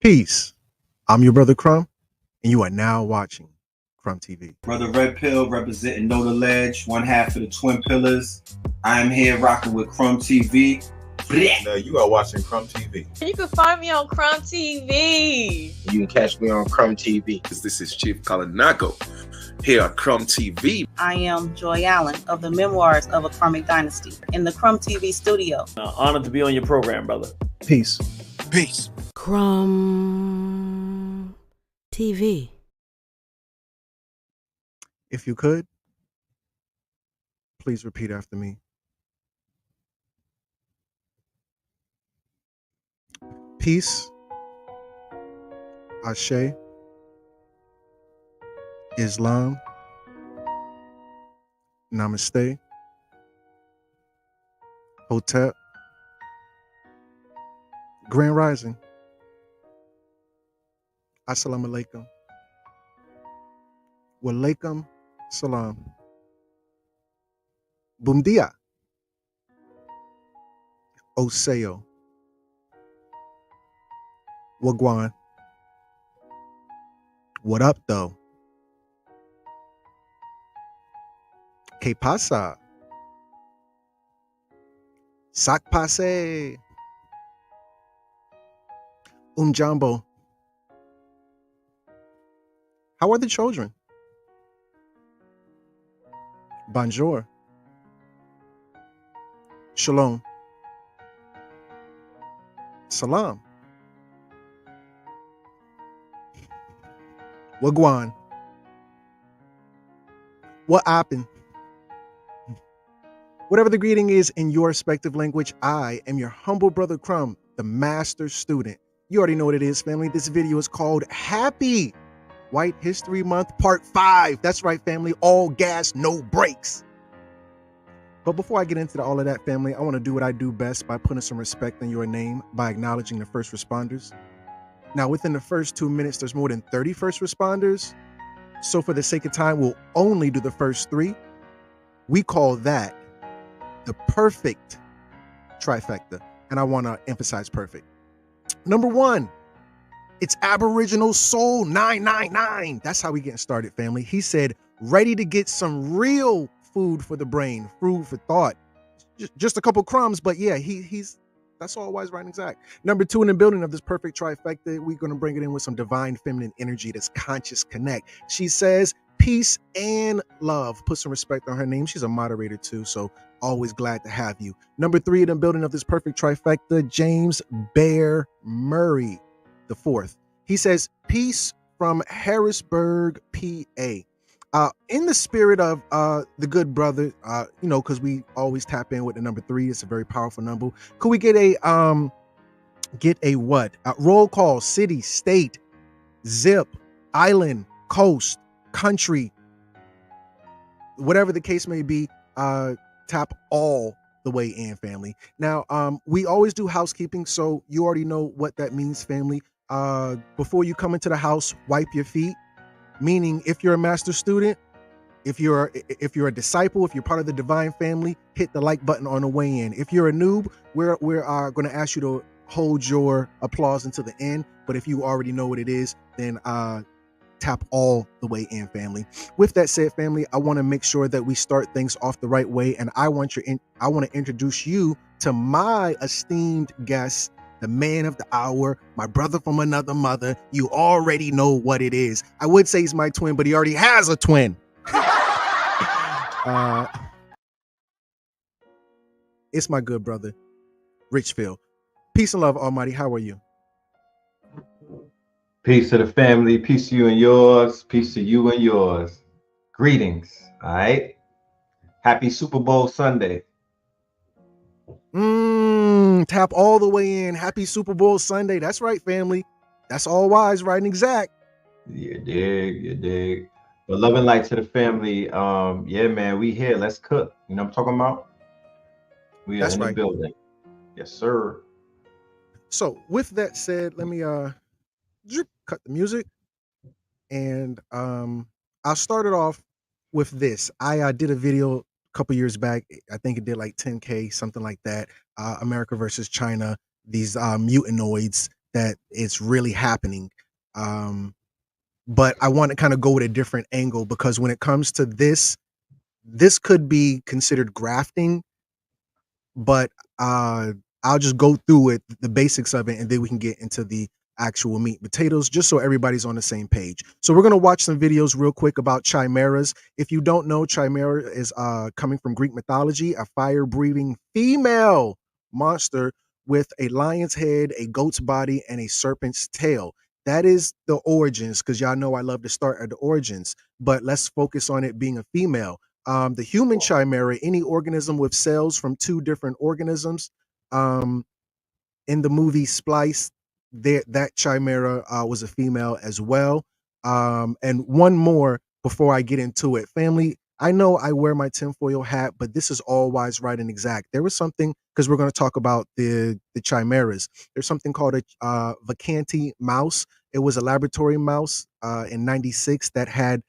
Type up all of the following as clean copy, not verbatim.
Peace. I'm your brother Crumb, and you are now watching Crumb TV. Brother Red Pill representing Know the Ledge, one half of the Twin Pillars. I am here rocking with CRUMB TV. You are watching CRUMB TV. You can find me on CRUMB TV. You can catch me on CRUMB TV. This is Chief Kalanago here at CRUMB TV. I am Joy Allen of the Memoirs of a Karmic Dynasty in the CRUMB TV studio. Honored to be on your program, brother. Peace. Peace. CRUMB TV. If you could, please repeat after me. Peace, Ashe, Islam, Namaste, Hotep, Grand Rising, Assalamu alaikum, Walaikum salam, Bum dia, Oseo, Wagwan. What up, though? Que pasa? Sac pase. Jumbo. How are the children? Bonjour. Shalom. Salam. Wagwan. What happened? Whatever the greeting is in your respective language, I am your humble brother Crumb, the master student. You already know what it is, family. This video is called Happy White History Month Part 5. That's right, family. All gas, no brakes. But before I get into all of that, family, I want to do what I do best by putting some respect on your name by acknowledging the first responders. Now, within the first 2 minutes, there's more than 30 first responders. So for the sake of time, we'll only do the first 3. We call that the perfect trifecta. And I want to emphasize perfect. Number 1, it's Aboriginal Soul 999. That's how we getting started, family. He said, ready to get some real food for the brain, food for thought. Just a couple crumbs, but yeah, he's that's all wise, right, and exact. Number 2 in the building of this perfect trifecta, we're going to bring it in with some divine feminine energy, that's conscious connect. She says, peace and love. Put some respect on her name. She's a moderator too, so always glad to have you. Number 3 in the building of this perfect trifecta, James Bear Murray the 4th. He says, peace from Harrisburg, PA. In the spirit of the good brother, because we always tap in with the number 3. It's a very powerful number. Could we get a what? Roll call, city, state, zip, island, coast, country, whatever the case may be. Tap all the way in, family. Now, we always do housekeeping, so you already know what that means, family. Before you come into the house, wipe your feet. Meaning, if you're a master student, if you're a disciple, if you're part of the divine family, hit the like button on the way in. If you're a noob, we're going to ask you to hold your applause until the end. But if you already know what it is, then tap all the way in, family. With that said, family, I want to make sure that we start things off the right way, and I want to introduce you to my esteemed guest, the man of the hour, my brother from another mother. You already know what it is. I would say he's my twin, but he already has a twin. It's my good brother, Richfield. Peace and love, Almighty. How are you? Peace to the family. Peace to you and yours. Peace to you and yours. Greetings. All right. Happy Super Bowl Sunday. Tap all the way in. Happy Super Bowl Sunday. That's right, family. That's all wise, right, and exact. You dig. But love and light to the family. Yeah, man, we here. Let's cook. You know what I'm talking about? We are in the building. Yes, sir. So with that said, let me cut the music. And I'll start it off with this. I did a video a couple years back. I think it did like 10K, something like that. America versus China, these mutanoids that it's really happening. But I want to kind of go with a different angle, because when it comes to this could be considered grafting, but I'll just go through it, the basics of it, and then we can get into the actual meat and potatoes, just so everybody's on the same page. So we're going to watch some videos real quick about chimeras. If you don't know, chimera is coming from Greek mythology, a fire-breathing female monster with a lion's head, a goat's body, and a serpent's tail. That is the origins, because y'all know I love to start at the origins, but let's focus on it being a female. The human chimera, any organism with cells from two different organisms. In the movie Splice, that chimera was a female as well. And one more before I get into it. Family, I know I wear my tinfoil hat, but this is all wise, right, and exact. There was something, because we're going to talk about the chimeras. There's something called a vacanti mouse. It was a laboratory mouse in '96 that had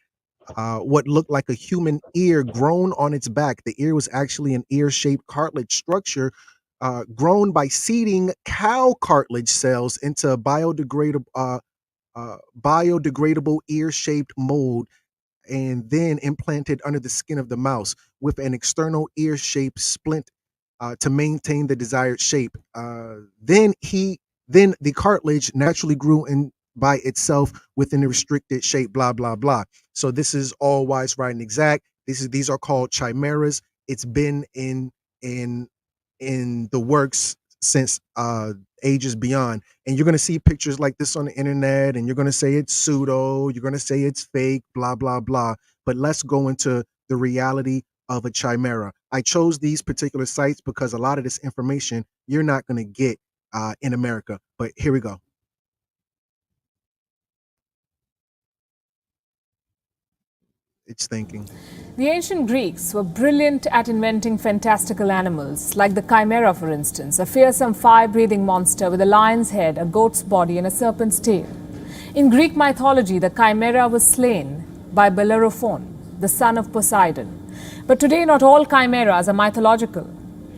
what looked like a human ear grown on its back. The ear was actually an ear-shaped cartilage structure grown by seeding cow cartilage cells into biodegradable ear-shaped mold, and then implanted under the skin of the mouse with an external ear-shaped splint to maintain the desired shape. Then the cartilage naturally grew in by itself within a restricted shape, blah, blah, blah. So this is all wise, right, and exact. These are called chimeras. It's been in the works since ages beyond. And you're going to see pictures like this on the internet, and you're going to say it's pseudo, you're going to say it's fake, blah, blah, blah. But let's go into the reality of a chimera. I chose these particular sites because a lot of this information you're not going to get in America. But here we go. It's thinking. The ancient Greeks were brilliant at inventing fantastical animals, like the chimera, for instance, a fearsome fire-breathing monster with a lion's head, a goat's body, and a serpent's tail. In Greek mythology, the chimera was slain by Bellerophon, the son of Poseidon. But today, not all chimeras are mythological.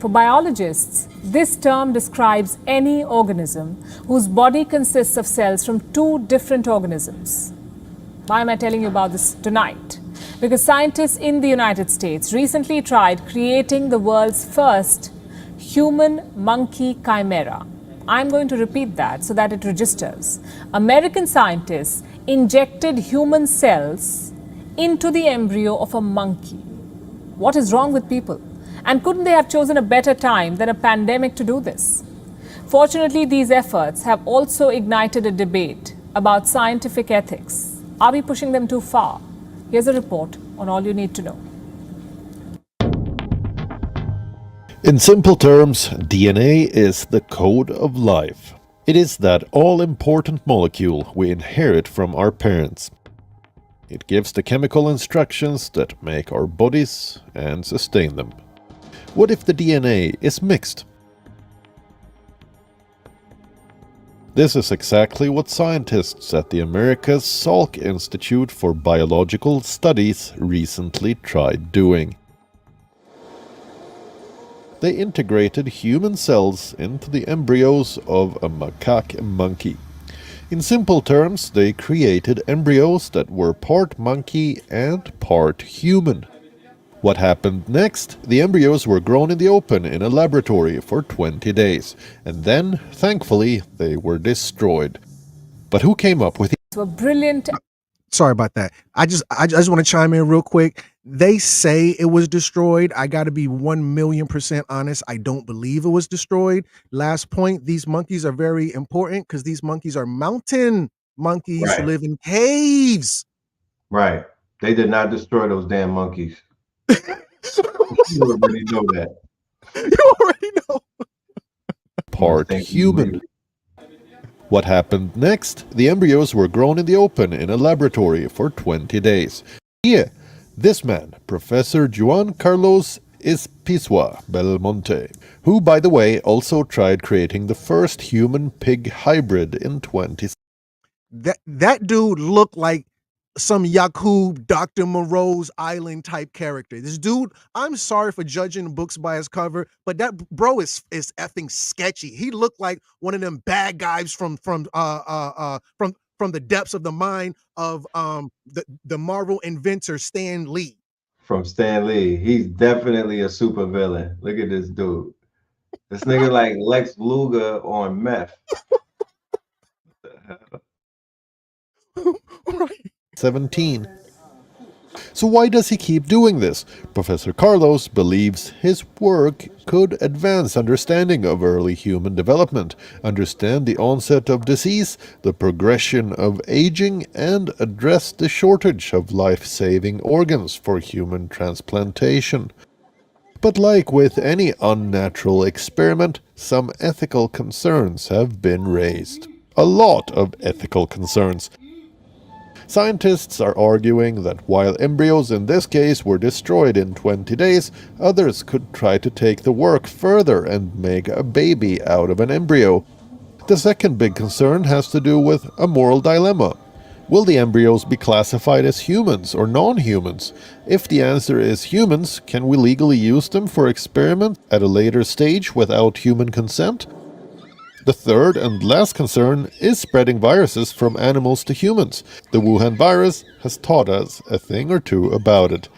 For biologists, this term describes any organism whose body consists of cells from two different organisms. Why am I telling you about this tonight? Because scientists in the United States recently tried creating the world's first human-monkey chimera. I'm going to repeat that so that it registers. American scientists injected human cells into the embryo of a monkey. What is wrong with people? And couldn't they have chosen a better time than a pandemic to do this? Fortunately, these efforts have also ignited a debate about scientific ethics. Are we pushing them too far? Here's a report on all you need to know. In simple terms, DNA is the code of life. It is that all-important molecule we inherit from our parents. It gives the chemical instructions that make our bodies and sustain them. What if the DNA is mixed? This is exactly what scientists at the America's Salk Institute for Biological Studies recently tried doing. They integrated human cells into the embryos of a macaque monkey. In simple terms, they created embryos that were part monkey and part human. What happened next? The embryos were grown in the open in a laboratory for 20 days, and then, thankfully, they were destroyed. But who came up with Were brilliant. Sorry about that. I just want to chime in real quick. They say it was destroyed. I got to be 1,000,000% honest. I don't believe it was destroyed. Last point, these monkeys are very important because these monkeys are mountain monkeys who live in caves. Right. They did not destroy those damn monkeys. You already know that. You already know. part human? What happened next? The embryos were grown in the open in a laboratory for 20 days. Here, this man, Professor Juan Carlos Ispizua Belmonte, who, by the way, also tried creating the first human-pig hybrid in 20. That dude looked like some Yakub Dr. Moreau's Island type character. This dude, I'm sorry for judging books by his cover, but that bro is effing sketchy. He looked like one of them bad guys from the depths of the mind of the Marvel inventor Stan Lee. From Stan Lee. He's definitely a super villain. Look at this dude. This nigga like Lex Luger on meth. Right. 17. So why does he keep doing this? Professor Carlos believes his work could advance understanding of early human development, understand the onset of disease, the progression of aging, and address the shortage of life-saving organs for human transplantation. But like with any unnatural experiment, some ethical concerns have been raised. A lot of ethical concerns. Scientists are arguing that while embryos in this case were destroyed in 20 days, others could try to take the work further and make a baby out of an embryo. The second big concern has to do with a moral dilemma. Will the embryos be classified as humans or non-humans? If the answer is humans, can we legally use them for experiment at a later stage without human consent? The third and last concern is spreading viruses from animals to humans. The Wuhan virus has taught us a thing or two about it.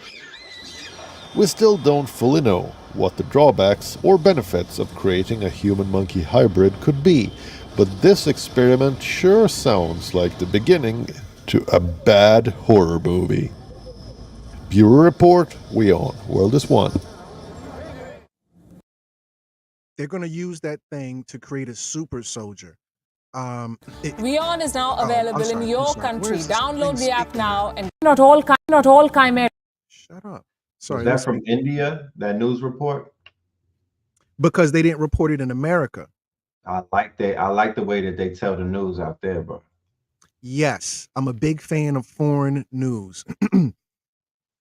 We still don't fully know what the drawbacks or benefits of creating a human-monkey hybrid could be, but this experiment sure sounds like the beginning to a bad horror movie. Bureau Report, we on World is One. They're going to use that thing to create a super soldier. WIGHT is now available in your country. Where's this Download thing the app speaking now and not all chimera. Shut up. Sorry. Was that from India, that news report? Because they didn't report it in America. I like the way that they tell the news out there, bro. Yes, I'm a big fan of foreign news.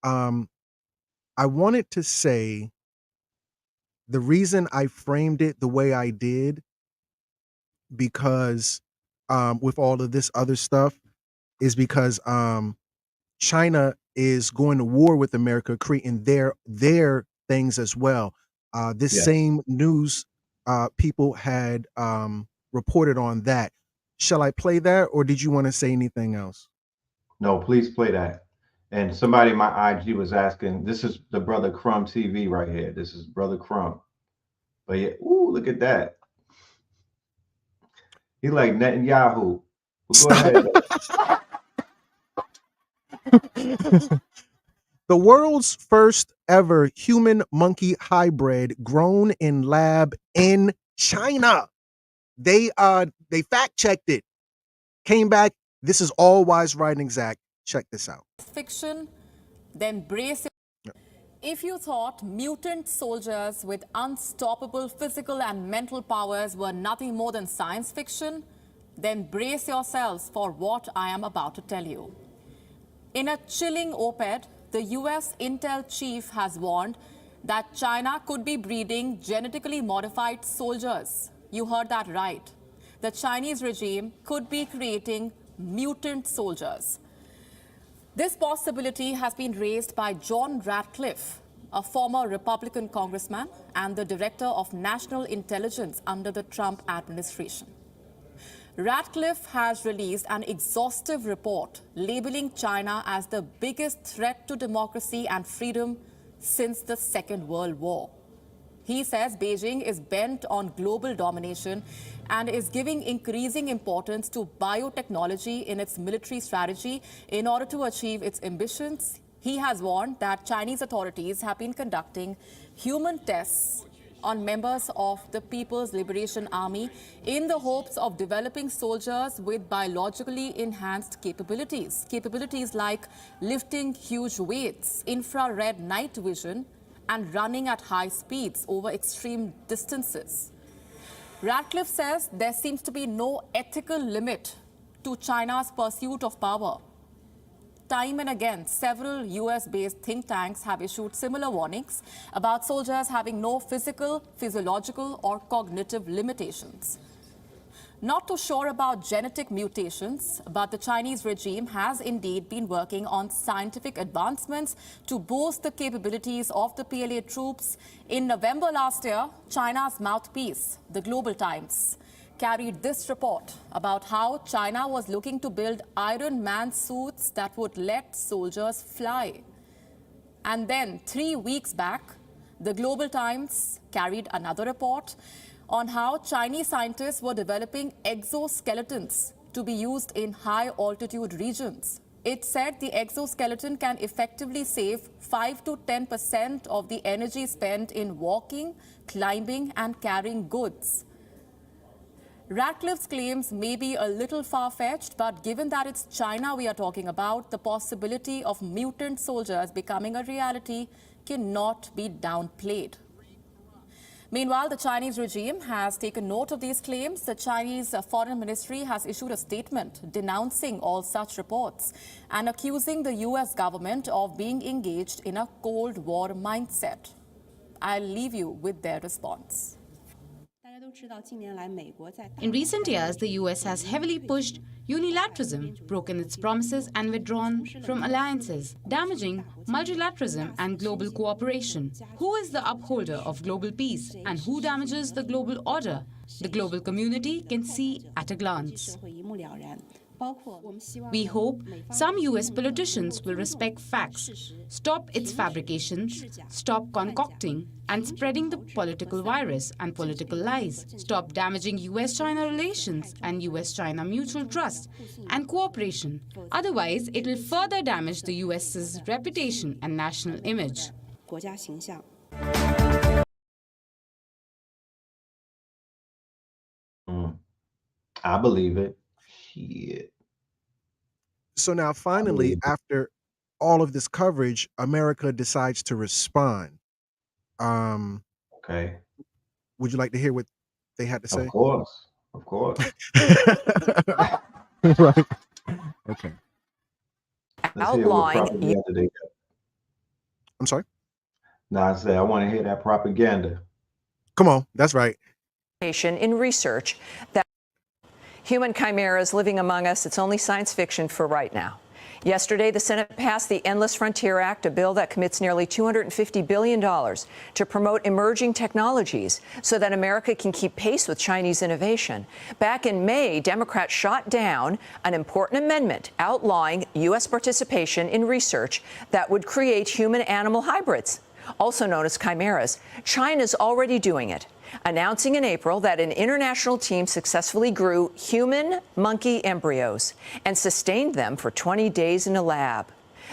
I wanted to say the reason I framed it the way I did, because with all of this other stuff, is because China is going to war with America, creating their things as well. This same news people had reported on that. Shall I play that, or did you want to say anything else? No, please play that. And somebody in my IG was asking, this is the brother CRUMB TV right here. This is brother CRUMB. But yeah, ooh, look at that. He like Netanyahu. Well, go ahead. The world's first ever human monkey hybrid grown in lab in China. They fact checked it. Came back. This is all wise, right, and exact. Check this out. Fiction, then brace it. If you thought mutant soldiers with unstoppable physical and mental powers were nothing more than science fiction, then brace yourselves for what I am about to tell you. In a chilling op-ed, the US Intel chief has warned that China could be breeding genetically modified soldiers. You heard that right. The Chinese regime could be creating mutant soldiers. This possibility has been raised by John Ratcliffe, a former Republican congressman and the director of national intelligence under the Trump administration. Ratcliffe has released an exhaustive report labeling China as the biggest threat to democracy and freedom since the Second World War. He says Beijing is bent on global domination and is giving increasing importance to biotechnology in its military strategy in order to achieve its ambitions. He has warned that Chinese authorities have been conducting human tests on members of the People's Liberation Army in the hopes of developing soldiers with biologically enhanced capabilities. Capabilities like lifting huge weights, infrared night vision, and running at high speeds over extreme distances. Ratcliffe says there seems to be no ethical limit to China's pursuit of power. Time and again, several US-based think tanks have issued similar warnings about soldiers having no physical, physiological, or cognitive limitations. Not too sure about genetic mutations, but the Chinese regime has indeed been working on scientific advancements to boost the capabilities of the PLA troops. In November last year, China's mouthpiece, the Global Times, carried this report about how China was looking to build Iron Man suits that would let soldiers fly. And then 3 weeks back, the Global Times carried another report on how Chinese scientists were developing exoskeletons to be used in high-altitude regions. It said the exoskeleton can effectively save 5 to 10% of the energy spent in walking, climbing, and carrying goods. Ratcliffe's claims may be a little far-fetched, but given that it's China we are talking about, the possibility of mutant soldiers becoming a reality cannot be downplayed. Meanwhile, the Chinese regime has taken note of these claims. The Chinese Foreign Ministry has issued a statement denouncing all such reports and accusing the U.S. government of being engaged in a Cold War mindset. I'll leave you with their response. In recent years, the US has heavily pushed unilateralism, broken its promises and withdrawn from alliances, damaging multilateralism and global cooperation. Who is the upholder of global peace and who damages the global order? The global community can see at a glance. We hope some US politicians will respect facts, stop its fabrications, stop concocting and spreading the political virus and political lies, stop damaging US-China relations and US-China mutual trust and cooperation. Otherwise, it will further damage the US's reputation and national image. I believe it. Shit. So now finally, after all of this coverage, America decides to respond. Okay. Would you like to hear what they had to say? Of course. Of course. Right. Okay. Let's hear what propaganda they got. I'm sorry? No, I said I want to hear that propaganda. Come on. That's right. In research that human chimeras living among us, it's only science fiction for right now. Yesterday, the Senate passed the Endless Frontier Act, a bill that commits nearly $250 billion to promote emerging technologies so that America can keep pace with Chinese innovation. Back in May, Democrats shot down an important amendment outlawing U.S. participation in research that would create human-animal hybrids, also known as chimeras. China's already doing it, announcing in April that an international team successfully grew human monkey embryos and sustained them for 20 days in a lab.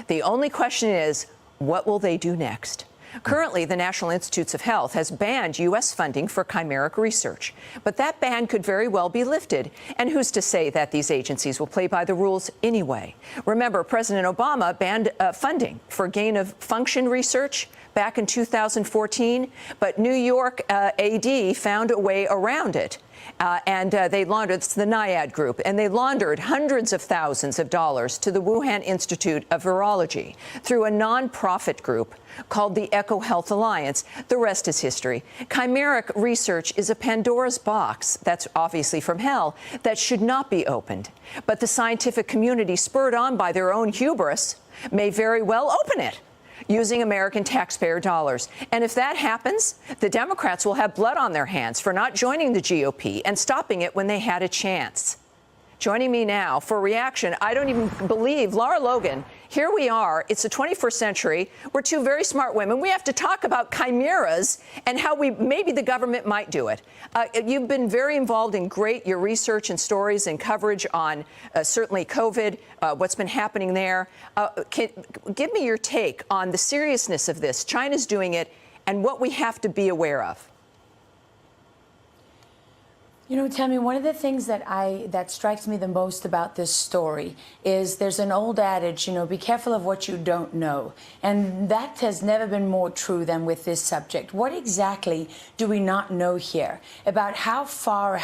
The only question is, what will they do next? Currently, the National Institutes of Health has banned U.S. funding for chimeric research, but that ban could very well be lifted. And who's to say that these agencies will play by the rules anyway? Remember, President Obama banned funding for gain-of-function research back in 2014, but New York AD found a way around it. And they laundered, it's the NIAID group, and they laundered hundreds of thousands of dollars to the Wuhan Institute of Virology through a nonprofit group called the Eco Health Alliance. The rest is history. Chimeric research is a Pandora's box, that's obviously from hell, that should not be opened. But the scientific community, spurred on by their own hubris, may very well open it using American taxpayer dollars. And if that happens, the Democrats will have blood on their hands for not joining the GOP and stopping it when they had a chance. Joining me now for reaction, I don't even believe, Lara Logan, here we are. It's the 21st century. We're two very smart women. We have to talk about chimeras and how maybe the government might do it. You've been very involved in your research and stories and coverage on certainly COVID, what's been happening there. Give me your take on the seriousness of this. China's doing it and what we have to be aware of. You know, Tammy, one of the things that strikes me the most about this story is there's an old adage, you know, be careful of what you don't know. And that has never been more true than with this subject. What exactly do we not know here about how far,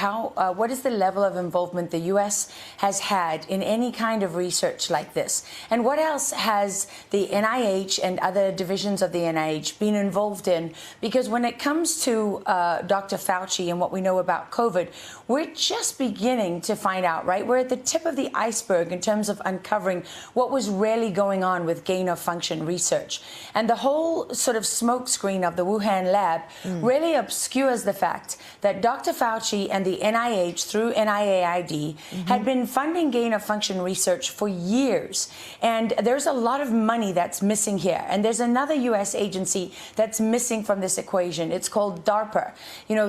what is the level of involvement the U.S. has had in any kind of research like this? And what else has the NIH and other divisions of the NIH been involved in? Because when it comes to Dr. Fauci and what we know about COVID, we're just beginning to find out, right? We're at the tip of the iceberg in terms of uncovering what was really going on with gain-of-function research. And the whole sort of smokescreen of the Wuhan lab really obscures the fact that Dr. Fauci and the NIH through NIAID had been funding gain-of-function research for years. And there's a lot of money that's missing here. And there's another U.S. agency that's missing from this equation. It's called DARPA,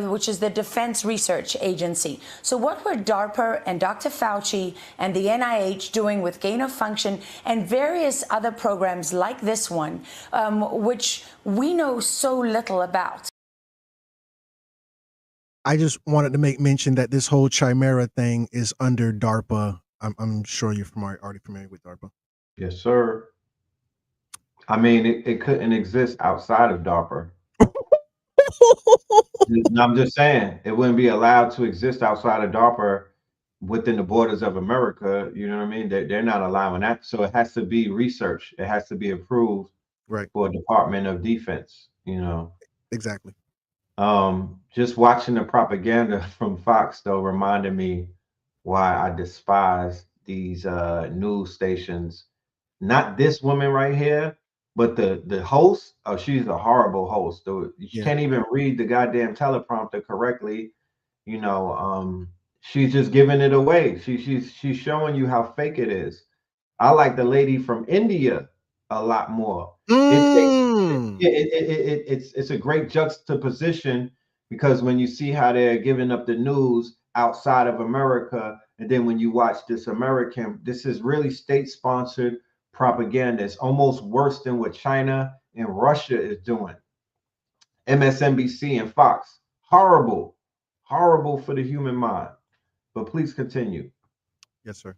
which is the Defense Research Agency. So what were DARPA and Dr. Fauci and the NIH doing with gain-of-function and various other programs like this one, which we know so little about? I just wanted to make mention that this whole chimera thing is under DARPA. I'm sure you're already familiar with DARPA. Yes, sir. I mean, it couldn't exist outside of DARPA. I'm just saying, it wouldn't be allowed to exist outside of DARPA within the borders of America. You know what I mean? They're not allowing that. So it has to be research. It has to be approved for Department of Defense, Exactly. Just watching the propaganda from Fox, though, reminded me why I despise these news stations. Not this woman right here, but the host. Oh, she's a horrible host. You can't even read the goddamn teleprompter correctly. She's just giving it away. She's showing you how fake it is. I like the lady from India a lot more. It's a great juxtaposition, because when you see how they're giving up the news outside of America, and then when you watch this is really state-sponsored propaganda. It's almost worse than what China and Russia is doing. MSNBC and Fox, horrible for the human mind. But please continue. Yes, sir.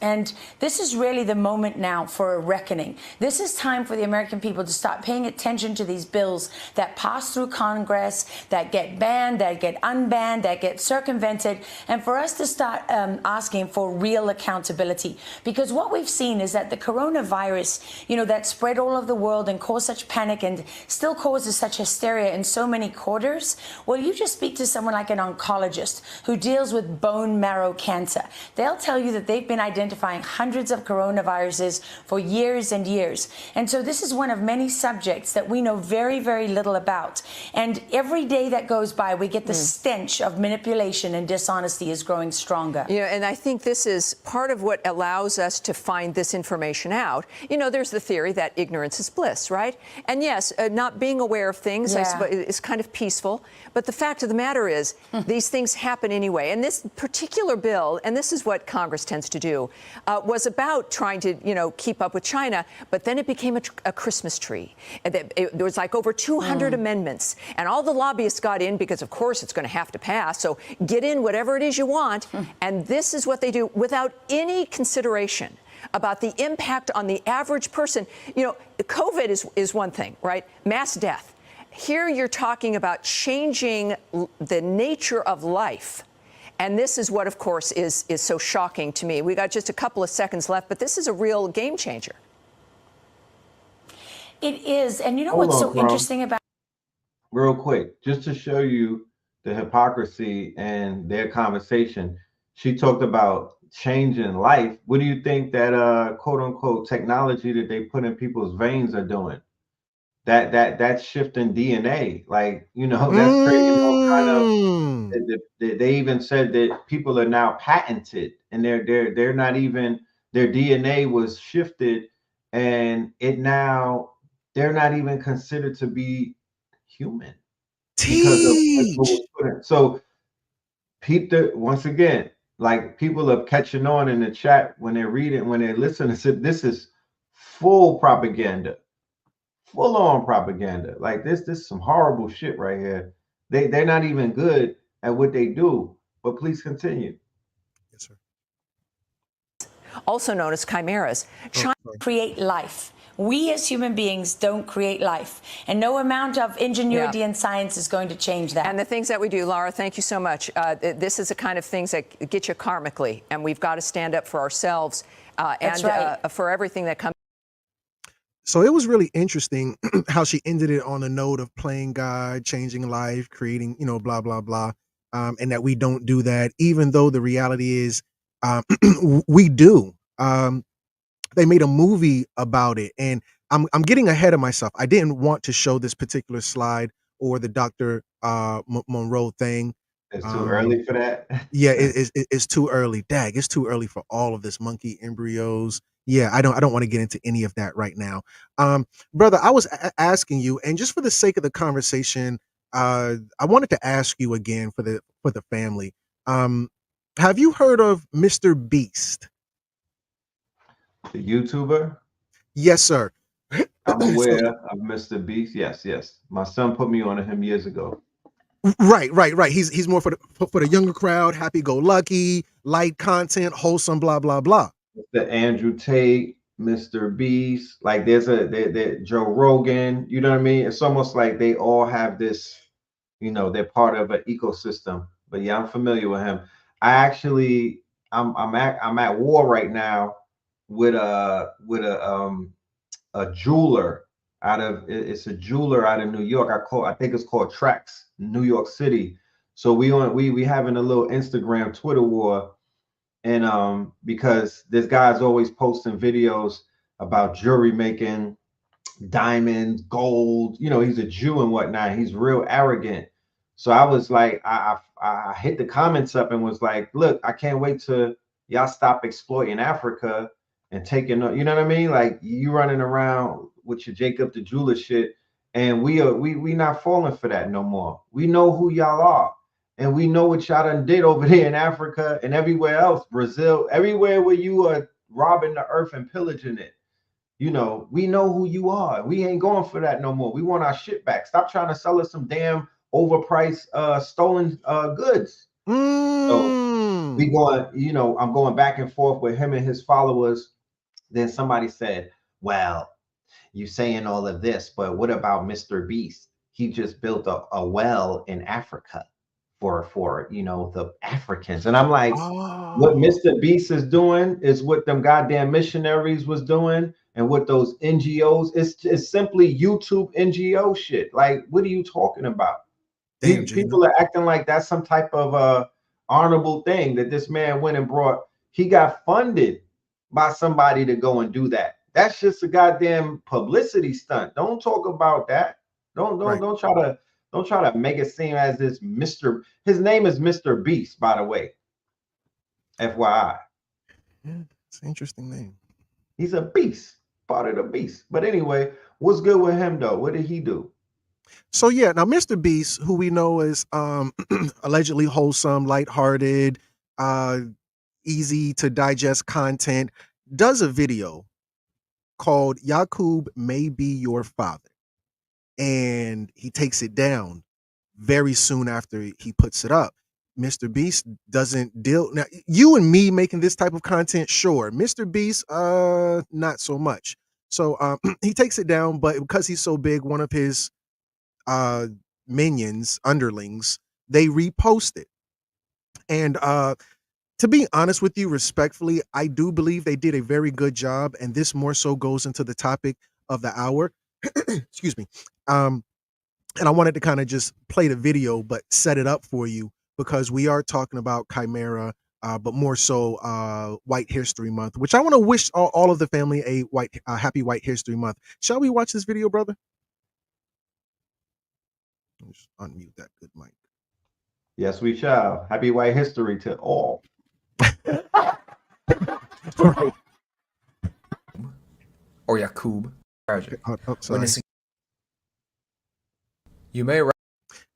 And this is really the moment now for a reckoning. This is time for the American people to start paying attention to these bills that pass through Congress, that get banned, that get unbanned, that get circumvented, and for us to start asking for real accountability. Because what we've seen is that the coronavirus, that spread all over the world and caused such panic and still causes such hysteria in so many quarters. Well, you just speak to someone like an oncologist who deals with bone marrow cancer. They'll tell you that they've been identifying hundreds of coronaviruses for years and years. And so this is one of many subjects that we know very, very little about. And every day that goes by, we get the stench of manipulation and dishonesty is growing stronger. And I think this is part of what allows us to find this information out. There's the theory that ignorance is bliss, right? And yes, not being aware of things is kind of peaceful. But the fact of the matter is, these things happen anyway. And this particular bill, and this is what Congress tends to do, was about trying to, keep up with China, but then it became a Christmas tree. There was like over 200 amendments, and all the lobbyists got in because, of course, it's going to have to pass. So get in whatever it is you want, and this is what they do without any consideration about the impact on the average person. COVID is one thing, right? Mass death. Here you're talking about changing the nature of life. And this is what, of course, is so shocking to me. We got just a couple of seconds left, but this is a real game changer. It is. And what's so interesting about... Real quick, just to show you the hypocrisy and their conversation, she talked about changing life. What do you think that quote unquote technology that they put in people's veins are doing? That's shifting DNA. Like, that's creating all kind of. They even said that people are now patented, and they're not even, their DNA was shifted, and they're not even considered to be human. So once again, like, people are catching on in the chat when they're reading, when they're listening. Said this is full propaganda, full on propaganda. Like this is some horrible shit right here. They're not even good at what they do. But please continue. Yes, sir. Also known as chimeras, trying to create life. We as human beings don't create life, and no amount of ingenuity and science is going to change that. And the things that we do, Laura, thank you so much. This is the kind of things that get you karmically, and we've got to stand up for ourselves and for everything that comes. So it was really interesting how she ended it on a note of playing God, changing life, creating, blah, blah, blah. And that we don't do that, even though the reality is we do. They made a movie about it, and I'm getting ahead of myself. I didn't want to show this particular slide or the Dr. Monroe thing. It's too early for that. Yeah, it's too early. Dag, it's too early for all of this monkey embryos. Yeah, I don't want to get into any of that right now. Brother, I was asking you, and just for the sake of the conversation, I wanted to ask you again for the family. Have you heard of Mr. Beast? The YouTuber? Yes, sir. I'm aware of Mr. Beast. Yes, yes. My son put me on to him years ago. Right. He's more for the younger crowd, happy-go-lucky, light content, wholesome, blah blah blah. The Andrew Tate, Mr. Beast, like there's Joe Rogan. You know what I mean? It's almost like they all have this. They're part of an ecosystem. But yeah, I'm familiar with him. I'm at war right now with a jeweler it's a jeweler out of New York. I think it's called Trax, New York City. So we having a little Instagram Twitter war, and because this guy's always posting videos about jewelry making, diamonds, gold. He's a Jew and whatnot. He's real arrogant. So I was like, I hit the comments up and was like, look, I can't wait till y'all stop exploiting Africa and taking, you know what I mean? Like you running around with your Jacob the Jeweler shit, and we not falling for that no more. We know who y'all are, and we know what y'all done did over there in Africa and everywhere else, Brazil, everywhere where you are robbing the earth and pillaging it. We know who you are. We ain't going for that no more. We want our shit back. Stop trying to sell us some damn overpriced stolen goods. So we going, I'm going back and forth with him and his followers. Then somebody said, well, you saying all of this, but what about Mr. Beast? He just built a well in Africa for the Africans. And I'm like, what Mr. Beast is doing is what them goddamn missionaries was doing, and what those NGOs, it's simply YouTube NGO shit. Like, what are you talking about? Damn, people are acting like that's some type of honorable thing that this man went and brought. He got funded by somebody to go and do that. That's just a goddamn publicity stunt. Don't talk about that. Don't try to make it seem as this Mr. His name is Mr. Beast, by the way. FYI. Yeah, it's an interesting name. He's a beast, part of the beast. But anyway, what's good with him though? What did he do? So yeah, now Mr. Beast, who we know is allegedly wholesome, lighthearted, easy to digest content, does a video called Yakub May Be Your Father. And he takes it down very soon after he puts it up. Mr. Beast doesn't deal. Now, you and me making this type of content, sure. Mr. Beast, not so much. So he takes it down, but because he's so big, one of his minions, underlings, they repost it. And to be honest with you, respectfully, I do believe they did a very good job. And this more so goes into the topic of the hour. Excuse me. And I wanted to kind of just play the video, but set it up for you because we are talking about Chimera, but more so White History Month, which I want to wish all of the family a happy White History Month. Shall we watch this video, brother? Just unmute that good mic. Yes, we shall. Happy White History to all. Right. Or Yakub. Witnessing. You may.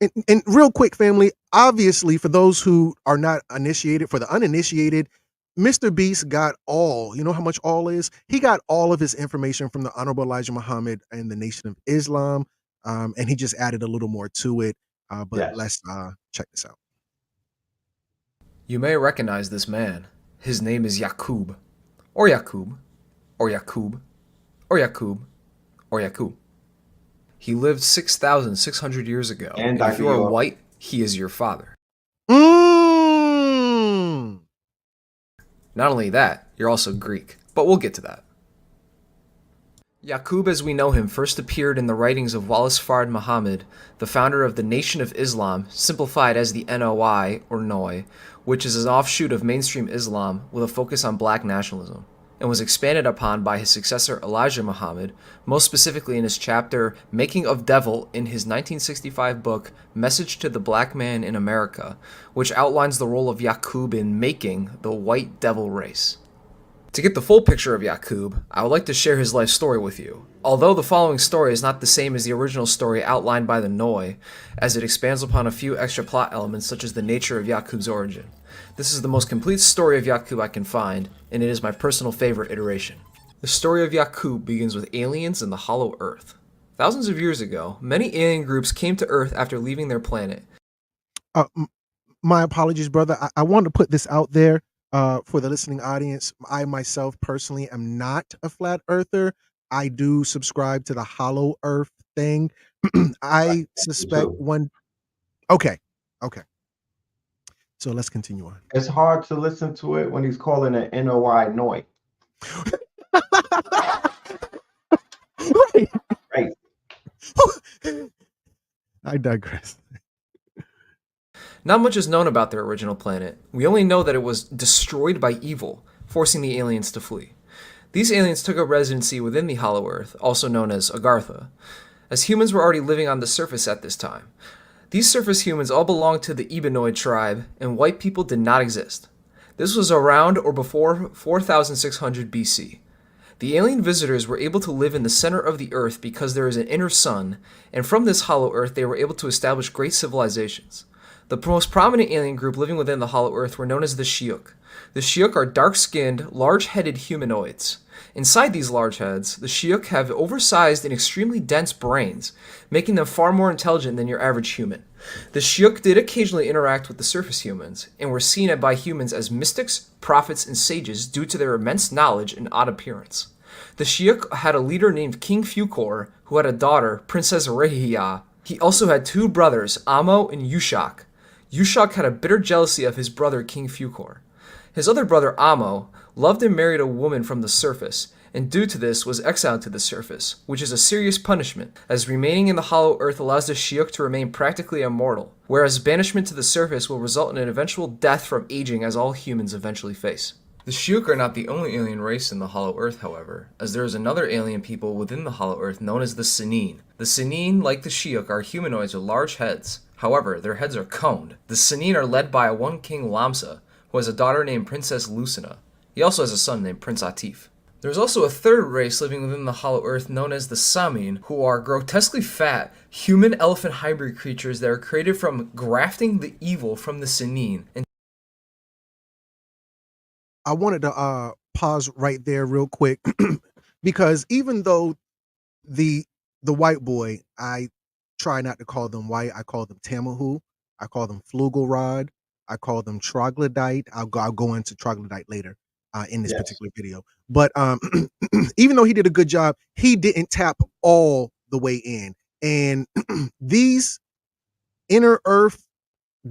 And real quick, family, obviously, for those who are not initiated, for the uninitiated, Mr. Beast got all, you know how much all is? He got all of his information from the Honorable Elijah Muhammad and the Nation of Islam, and he just added a little more to it. But yes. Let's check this out. You may recognize this man. His name is Yakub, or Yakub, or Yakub, or Yakub, or Yakub. He lived 6,600 years ago. And if you are white, he is your father. Mm. Not only that, you're also Greek, but we'll get to that. Yaqub, as we know him, first appeared in the writings of Wallace Fard Muhammad, the founder of the Nation of Islam, simplified as the NOI, or NOI, which is an offshoot of mainstream Islam with a focus on black nationalism, and was expanded upon by his successor Elijah Muhammad, most specifically in his chapter Making of Devil in his 1965 book Message to the Black Man in America, which outlines the role of Yaqub in making the white devil race. To get the full picture of Yaqub, I would like to share his life story with you. Although the following story is not the same as the original story outlined by the Noi, as it expands upon a few extra plot elements such as the nature of Yaqub's origin. This is the most complete story of Yaqub I can find, and it is my personal favorite iteration. The story of Yaqub begins with aliens and the Hollow Earth. Thousands of years ago, many alien groups came to Earth after leaving their planet. My apologies, brother. I wanted to put this out there. For the listening audience, I myself personally am not a flat earther. I do subscribe to the hollow earth thing. I suspect one. Okay. So let's continue on. It's hard to listen to it when he's calling it NOI Noi. Right. I digress. Not much is known about their original planet. We only know that it was destroyed by evil, forcing the aliens to flee. These aliens took up residency within the Hollow Earth, also known as Agartha, as humans were already living on the surface at this time. These surface humans all belonged to the Ebenoid tribe, and white people did not exist. This was around or before 4600 BC. The alien visitors were able to live in the center of the Earth because there is an inner sun, and from this Hollow Earth they were able to establish great civilizations. The most prominent alien group living within the Hollow Earth were known as the Shiuk. The Shiuk are dark-skinned, large-headed humanoids. Inside these large heads, the Shiuk have oversized and extremely dense brains, making them far more intelligent than your average human. The Shiuk did occasionally interact with the surface humans, and were seen by humans as mystics, prophets, and sages due to their immense knowledge and odd appearance. The Shiuk had a leader named King Fukor, who had a daughter, Princess Rehia. He also had two brothers, Amo and Yushak. Yushak had a bitter jealousy of his brother King Fukor. His other brother Amo loved and married a woman from the surface, and due to this was exiled to the surface, which is a serious punishment, as remaining in the Hollow Earth allows the Shiuk to remain practically immortal, whereas banishment to the surface will result in an eventual death from aging, as all humans eventually face. The Shiuk are not the only alien race in the Hollow Earth, however, as there is another alien people within the Hollow Earth known as the Sinine. The Sinine, like the Shiuk, are humanoids with large heads. However, their heads are coned. The Sinine are led by one king Lamsa, who has a daughter named Princess Lucina. He also has a son named Prince Atif. There's also a third race living within the Hollow Earth known as the Samin, who are grotesquely fat, human-elephant hybrid creatures that are created from grafting the evil from the Sinine. I wanted to pause right there real quick because even though the white boy, I try not to call them white, I call them Tamahu, I call them Flugelrod, I call them troglodyte. I'll go into troglodyte later in this particular video. But even though he did a good job, he didn't tap all the way in. And these inner earth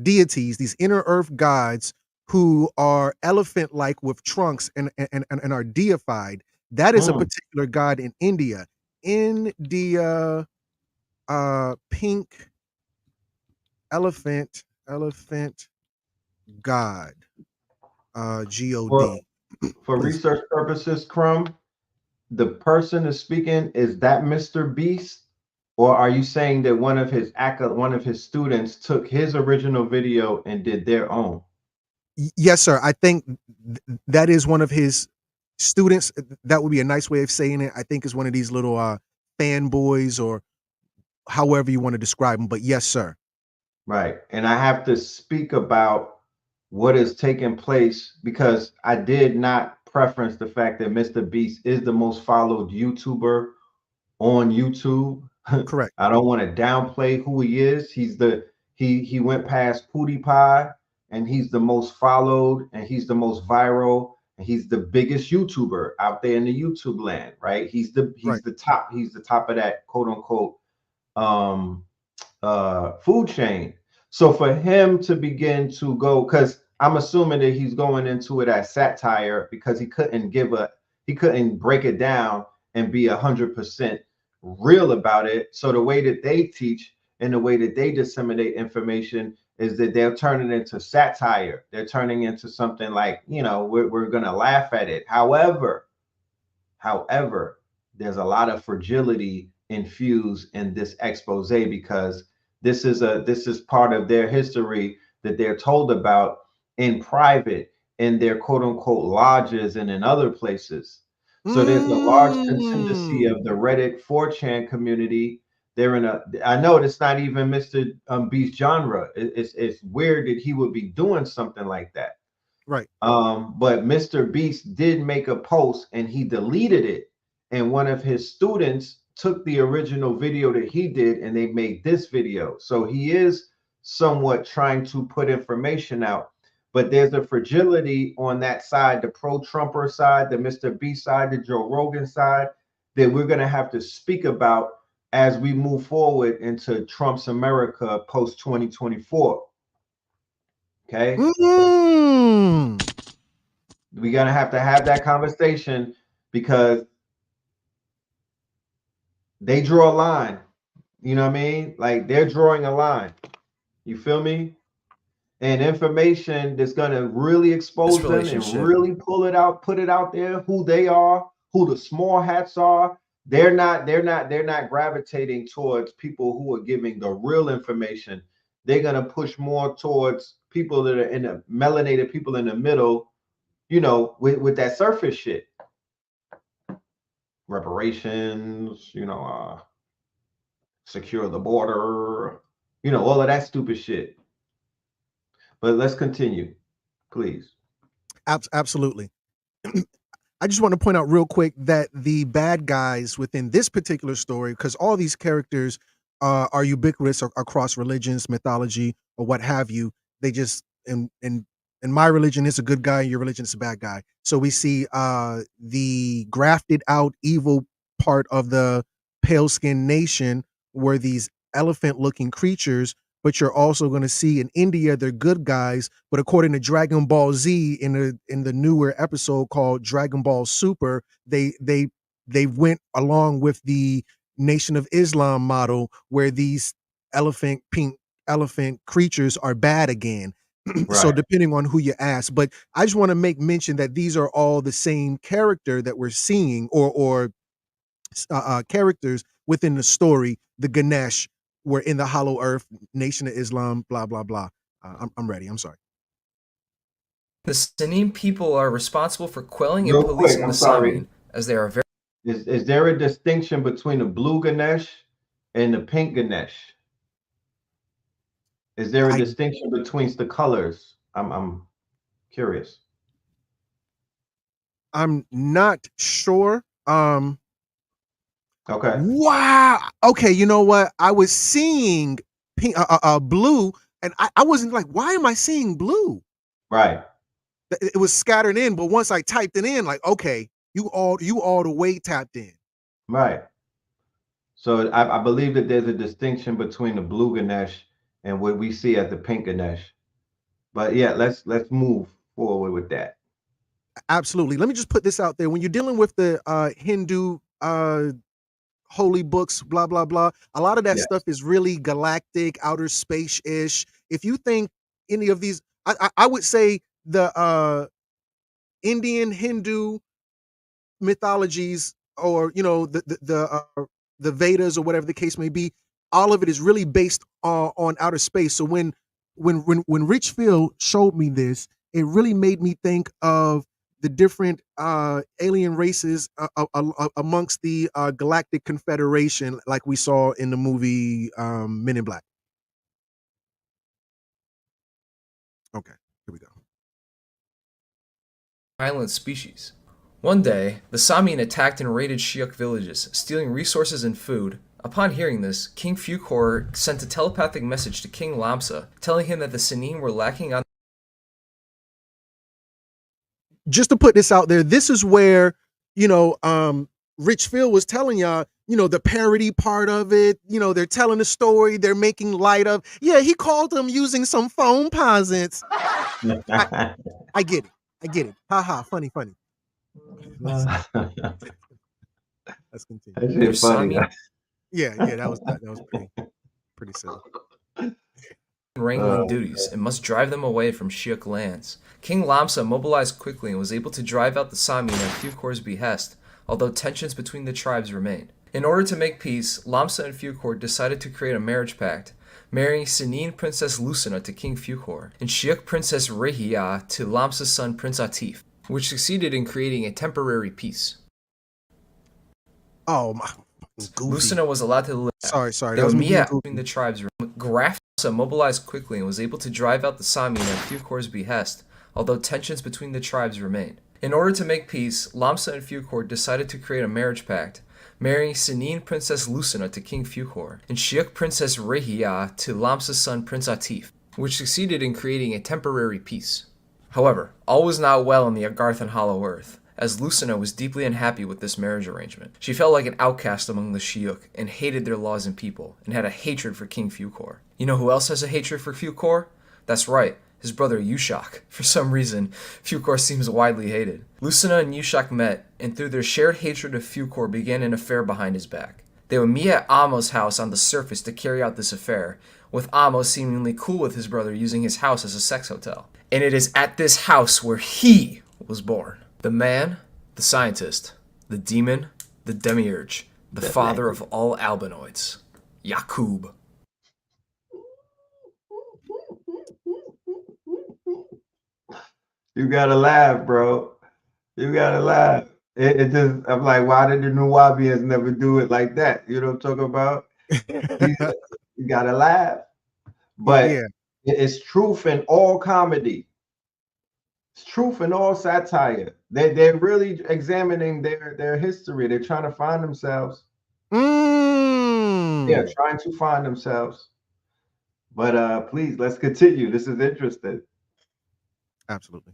deities, these inner earth gods who are elephant-like with trunks and are deified, that is a particular god in India. India, pink elephant god, God. For research purposes, CRUMB, the person is speaking, is that Mr. Beast? Or are you saying that one of his students took his original video and did their own? Yes, sir. I think that is one of his students. That would be a nice way of saying it. I think is one of these little fanboys, or however you want to describe them. But yes, sir. Right. And I have to speak about what is taking place because I did not preference the fact that Mr. Beast is the most followed YouTuber on YouTube. Correct. I don't want to downplay who he is. He went past PewDiePie, and he's the most followed, and he's the most viral, and he's the biggest YouTuber out there in the YouTube land, right? He's the top of that quote unquote food chain. So for him to begin to go, because I'm assuming that he's going into it as satire because he couldn't break it down and be 100% real about it. So the way that they teach and the way that they disseminate information is that they're turning into satire. They're turning into something like, you know, we're going to laugh at it. However, there's a lot of fragility infused in this expose, because this is part of their history that they're told about in private, in their quote unquote lodges and in other places. So there's a large contingency of the Reddit 4chan community. They're in I know it's not even Mr. Beast genre. It's weird that he would be doing something like that. Right. But Mr. Beast did make a post and he deleted it. And one of his students took the original video that he did and they made this video. So he is somewhat trying to put information out. But there's a fragility on that side, the pro-Trumper side, the Mr. Beast side, the Joe Rogan side, that we're going to have to speak about as we move forward into Trump's America post 2024. Okay. We're going to have that conversation because they draw a line. You know what I mean? Like they're drawing a line. You feel me? And information that's going to really expose them and really put it out there, who they are, who the small hats are. They're not gravitating towards people who are giving the real information. They're going to push more towards people that are in the melanated people in the middle, you know, with that surface shit. Reparations, you know, secure the border, you know, all of that stupid shit. But let's continue, please. Absolutely. I just want to point out real quick that the bad guys within this particular story, because all these characters are ubiquitous across religions, mythology, or what have you. They just in my religion is a good guy, in your religion is a bad guy. So we see the grafted out evil part of the pale skinned nation were these elephant looking creatures. But you're also going to see in India, they're good guys. But according to Dragon Ball Z in the newer episode called Dragon Ball Super, they went along with the Nation of Islam model where these pink elephant creatures are bad again. Right. So depending on who you ask, but I just want to make mention that these are all the same character that we're seeing or characters within the story. The Ganesh were in the Hollow Earth, Nation of Islam, blah, blah, blah. I'm ready. I'm sorry. The Sanim people are responsible for quelling and policing the Samin, as they are very... Is there a distinction between the blue Ganesh and the pink Ganesh? Is there a distinction between the colors? I'm curious. I'm not sure. Okay. Wow. Okay. You know what? I was seeing pink, blue, and I wasn't like, why am I seeing blue? Right. It was scattered in, but once I typed it in, like, okay, you all the way tapped in. Right. So I believe that there's a distinction between the blue Ganesh and what we see as the pink Ganesh. But yeah, let's move forward with that. Absolutely. Let me just put this out there. When you're dealing with the Hindu holy books, blah, blah, blah, a lot of that stuff is really galactic, outer space-ish. If you think any of these, I would say the Indian Hindu mythologies, or you know, the Vedas or whatever the case may be, all of it is really based on outer space. So when Richfield showed me this, it really made me think of the different alien races amongst the Galactic Confederation, like we saw in the movie Men in Black. Okay, here we go. Violent species. One day, the Samin attacked and raided Shiok villages, stealing resources and food. Upon hearing this, King Fukor sent a telepathic message to King Lamsa, telling him that the Sanim were lacking on... Just to put this out there, this is where, you know, Richfield was telling y'all, you know, the parody part of it, you know, they're telling a story, they're making light of, yeah, he called them using some phone posits. I get it. I get it. Ha ha, funny. Let's continue. That shit funny. Yeah, that was pretty silly. Wrangling duties and must drive them away from Shiok lands. King Lamsa mobilized quickly and was able to drive out the Sami at Fukor's behest, although tensions between the tribes remained. In order to make peace, Lamsa and Fukor decided to create a marriage pact, marrying Senin Princess Lucina to King Fukor, and Shiok Princess Rehia to Lamsa's son Prince Atif, which succeeded in creating a temporary peace. Oh my. Lucina was allowed to live. Sorry. That was between the tribes. Graf mobilized quickly and was able to drive out the Sami at Fukor's behest, although tensions between the tribes remained. In order to make peace, Lamsa and Fukor decided to create a marriage pact, marrying Senin Princess Lucina to King Fukor, and Shiok Princess Rehia to Lamsa's son Prince Atif, which succeeded in creating a temporary peace. However, all was not well in the Agarthan Hollow Earth, as Lucina was deeply unhappy with this marriage arrangement. She felt like an outcast among the Shiok and hated their laws and people, and had a hatred for King Fukor. You know who else has a hatred for Fukor? That's right, his brother Yushak. For some reason, Fukor seems widely hated. Lucina and Yushak met, and through their shared hatred of Fukor began an affair behind his back. They would meet at Amos' house on the surface to carry out this affair, with Amos seemingly cool with his brother using his house as a sex hotel. And it is at this house where he was born. The man, the scientist, the demon, the demiurge, the father of all albinoids, Yakub. You gotta laugh, bro. You gotta laugh. It just, I'm like, why did the Nuwabians never do it like that? You know what I'm talking about? You gotta laugh. But it's truth in all comedy. It's truth in all satire. They're really examining their history. They're trying to find themselves. Yeah, trying to find themselves. But please, let's continue. This is interesting. Absolutely.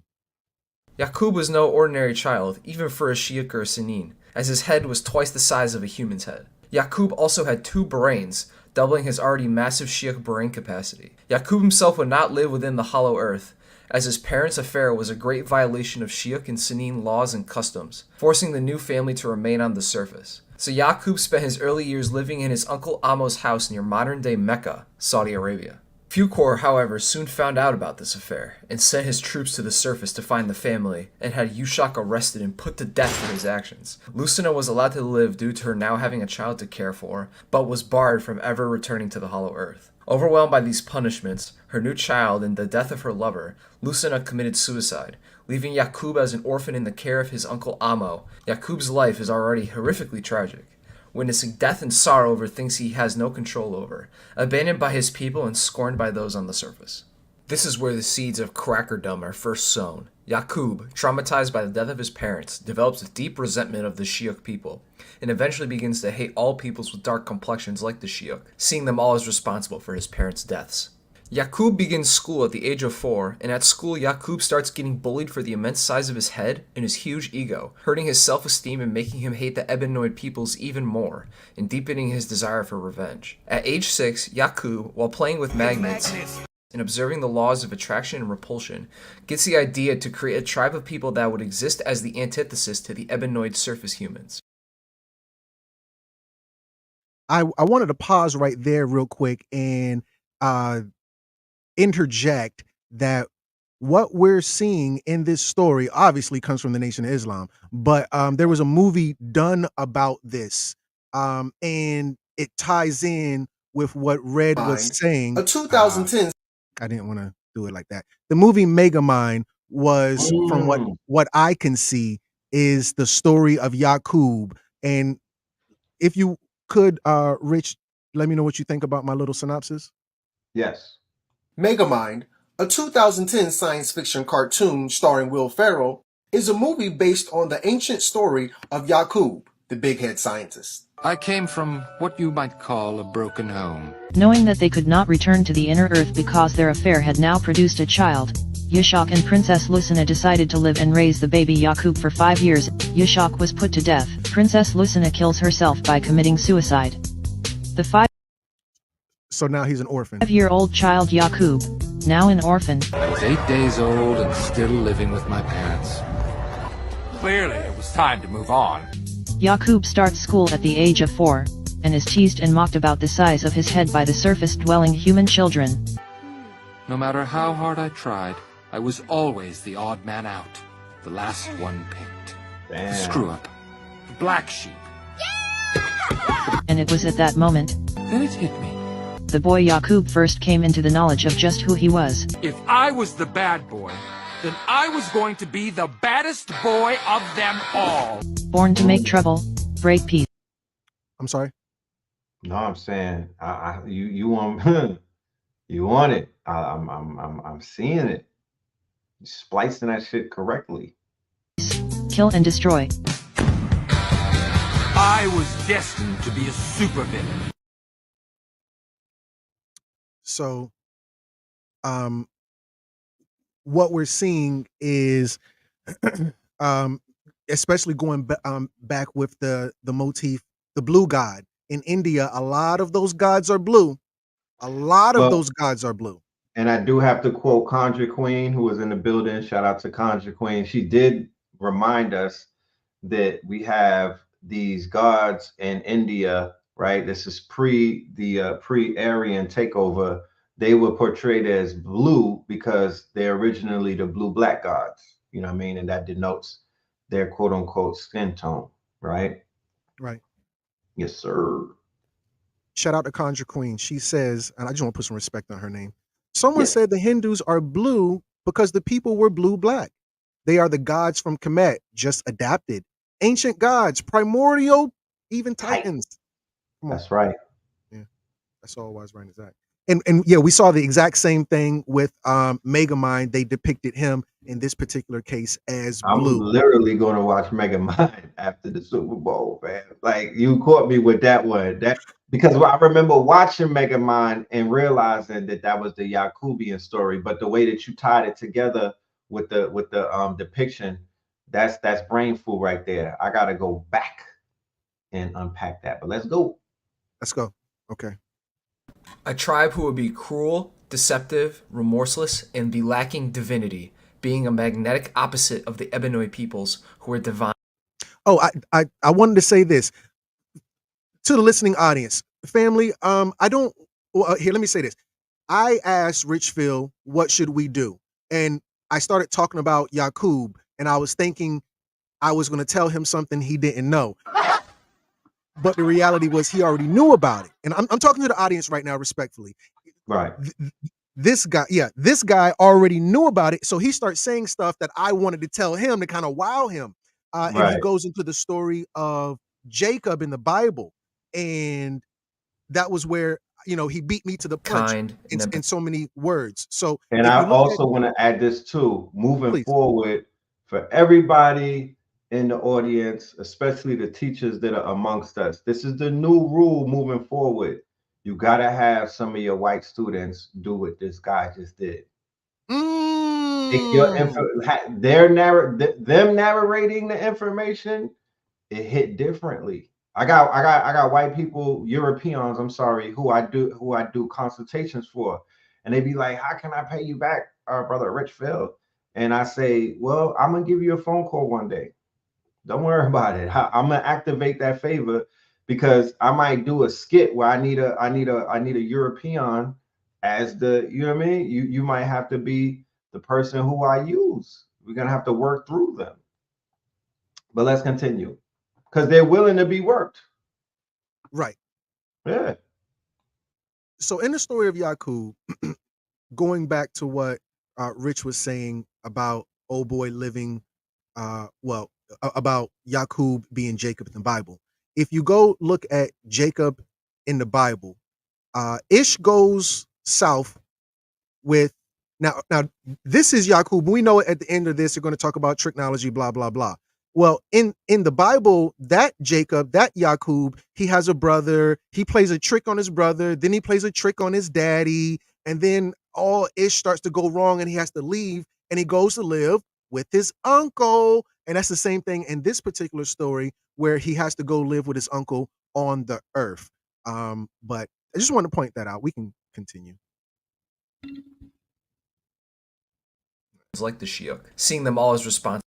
Yakub was no ordinary child, even for a Shiok or a Senin, as his head was twice the size of a human's head. Yakub also had 2 brains, doubling his already massive Shiok brain capacity. Yakub himself would not live within the Hollow Earth, as his parents' affair was a great violation of Shiok and Senin laws and customs, forcing the new family to remain on the surface. So Yakub spent his early years living in his uncle Amos' house near modern-day Mecca, Saudi Arabia. Fukor, however, soon found out about this affair, and sent his troops to the surface to find the family, and had Yushak arrested and put to death for his actions. Lucina was allowed to live due to her now having a child to care for, but was barred from ever returning to the Hollow Earth. Overwhelmed by these punishments, her new child, and the death of her lover, Lucina committed suicide, leaving Yakub as an orphan in the care of his uncle Amo. Yakub's life is already horrifically tragic, witnessing death and sorrow over things he has no control over, abandoned by his people and scorned by those on the surface. This is where the seeds of crackerdom are first sown. Yakub, traumatized by the death of his parents, develops a deep resentment of the Shiok people, and eventually begins to hate all peoples with dark complexions like the Shiok, seeing them all as responsible for his parents' deaths. Yakub begins school at the age of 4, and at school Yakub starts getting bullied for the immense size of his head and his huge ego, hurting his self-esteem and making him hate the Ebenoid peoples even more, and deepening his desire for revenge. At age 6, Yakub, while playing with magnets and observing the laws of attraction and repulsion, gets the idea to create a tribe of people that would exist as the antithesis to the Ebenoid surface humans. I wanted to pause right there real quick and interject that what we're seeing in this story obviously comes from the Nation of Islam, but there was a movie done about this, and it ties in with what Red was saying. A 2010. I didn't want to do it like that. The movie Megamind was, from what I can see, is the story of Yakub. And if you could, Rich, let me know what you think about my little synopsis. Yes. Megamind, a 2010 science fiction cartoon starring Will Ferrell, is a movie based on the ancient story of Yakub, the big head scientist. I came from what you might call a broken home. Knowing that they could not return to the inner earth because their affair had now produced a child, Yushak and Princess Lucina decided to live and raise the baby Yakub for 5 years. Yushak was put to death. Princess Lucina kills herself by committing suicide. So now he's an orphan. 5-year-old child Yakub, now an orphan. I was 8 days old and still living with my parents. Clearly, it was time to move on. Yaqub starts school at the age of 4, and is teased and mocked about the size of his head by the surface-dwelling human children. No matter how hard I tried, I was always the odd man out, the last one picked. The screw-up, the black sheep. And it was at that moment Then it hit me. the boy Yaqub first came into the knowledge of just who he was. If I was the bad boy, then I was going to be the baddest boy of them all. Born to make trouble, break peace. I'm sorry. No, I'm saying, you want, you want it. I'm seeing it. You splicing that shit correctly. Kill and destroy. I was destined to be a supervillain. So, what we're seeing is, especially going back with the motif, the blue god in India. A lot of those gods are blue. A lot of those gods are blue. And I do have to quote Conjure Queen, who was in the building. Shout out to Conjure Queen. She did remind us that we have these gods in India, right? This is pre-Aryan takeover. They were portrayed as blue because they're originally the blue-black gods. You know what I mean? And that denotes their quote-unquote skin tone, right? Right. Yes, sir. Shout out to Conjure Queen. She says, and I just want to put some respect on her name. Someone said the Hindus are blue because the people were blue-black. They are the gods from Kemet, just adapted. Ancient gods, primordial, even titans. That's right. Yeah, that's all wise, right, exact. And yeah, we saw the exact same thing with Megamind. They depicted him in this particular case as blue. I'm literally going to watch Megamind after the Super Bowl, man. Like, you caught me with that one. Because I remember watching Megamind and realizing that was the Yaqubian story. But the way that you tied it together with the depiction, that's brain food right there. I gotta go back and unpack that. But let's go. Let's go. Okay. A tribe who would be cruel, deceptive, remorseless, and be lacking divinity, being a magnetic opposite of the Ebonoi peoples who are divine. Oh, I wanted to say this to the listening audience, family. Here, let me say this. I asked Richfield, what should we do? And I started talking about Yaqub, and I was thinking I was going to tell him something he didn't know. But the reality was he already knew about it. And I'm talking to the audience right now, respectfully. Right. This guy already knew about it. So he starts saying stuff that I wanted to tell him to kind of wow him. And he goes into the story of Jacob in the Bible. And that was where, he beat me to the punch in so many words. So, and I also want to add this too, moving forward for everybody in the audience, especially the teachers that are amongst us. This is the new rule moving forward. You got to have some of your white students do what this guy just did. Them narrating the information, it hit differently. I got white people, Europeans, I'm sorry, who I do consultations for, and they be like, how can I pay you back, brother Richfield? And I say, well, I'm gonna give you a phone call one day. Don't worry about it. I'm gonna activate that favor because I might do a skit where I need a European as the, you know what I mean? You might have to be the person who I use. We're gonna have to work through them. But let's continue. Because they're willing to be worked. Right. Yeah. So in the story of Yaqub, going back to what Rich was saying about old boy living, about Yaqub being Jacob in the Bible. If you go look at Jacob in the Bible, Ish goes south with, now this is Yaqub. We know at the end of this, they're going to talk about technology, blah, blah, blah. Well, in the Bible, that Jacob, that Yaqub, he has a brother. He plays a trick on his brother. Then he plays a trick on his daddy. And then all Ish starts to go wrong and he has to leave. And he goes to live with his uncle. And that's the same thing in this particular story where he has to go live with his uncle on the earth. But I just want to point that out. We can continue. Like the Shiok, seeing them all as responsive,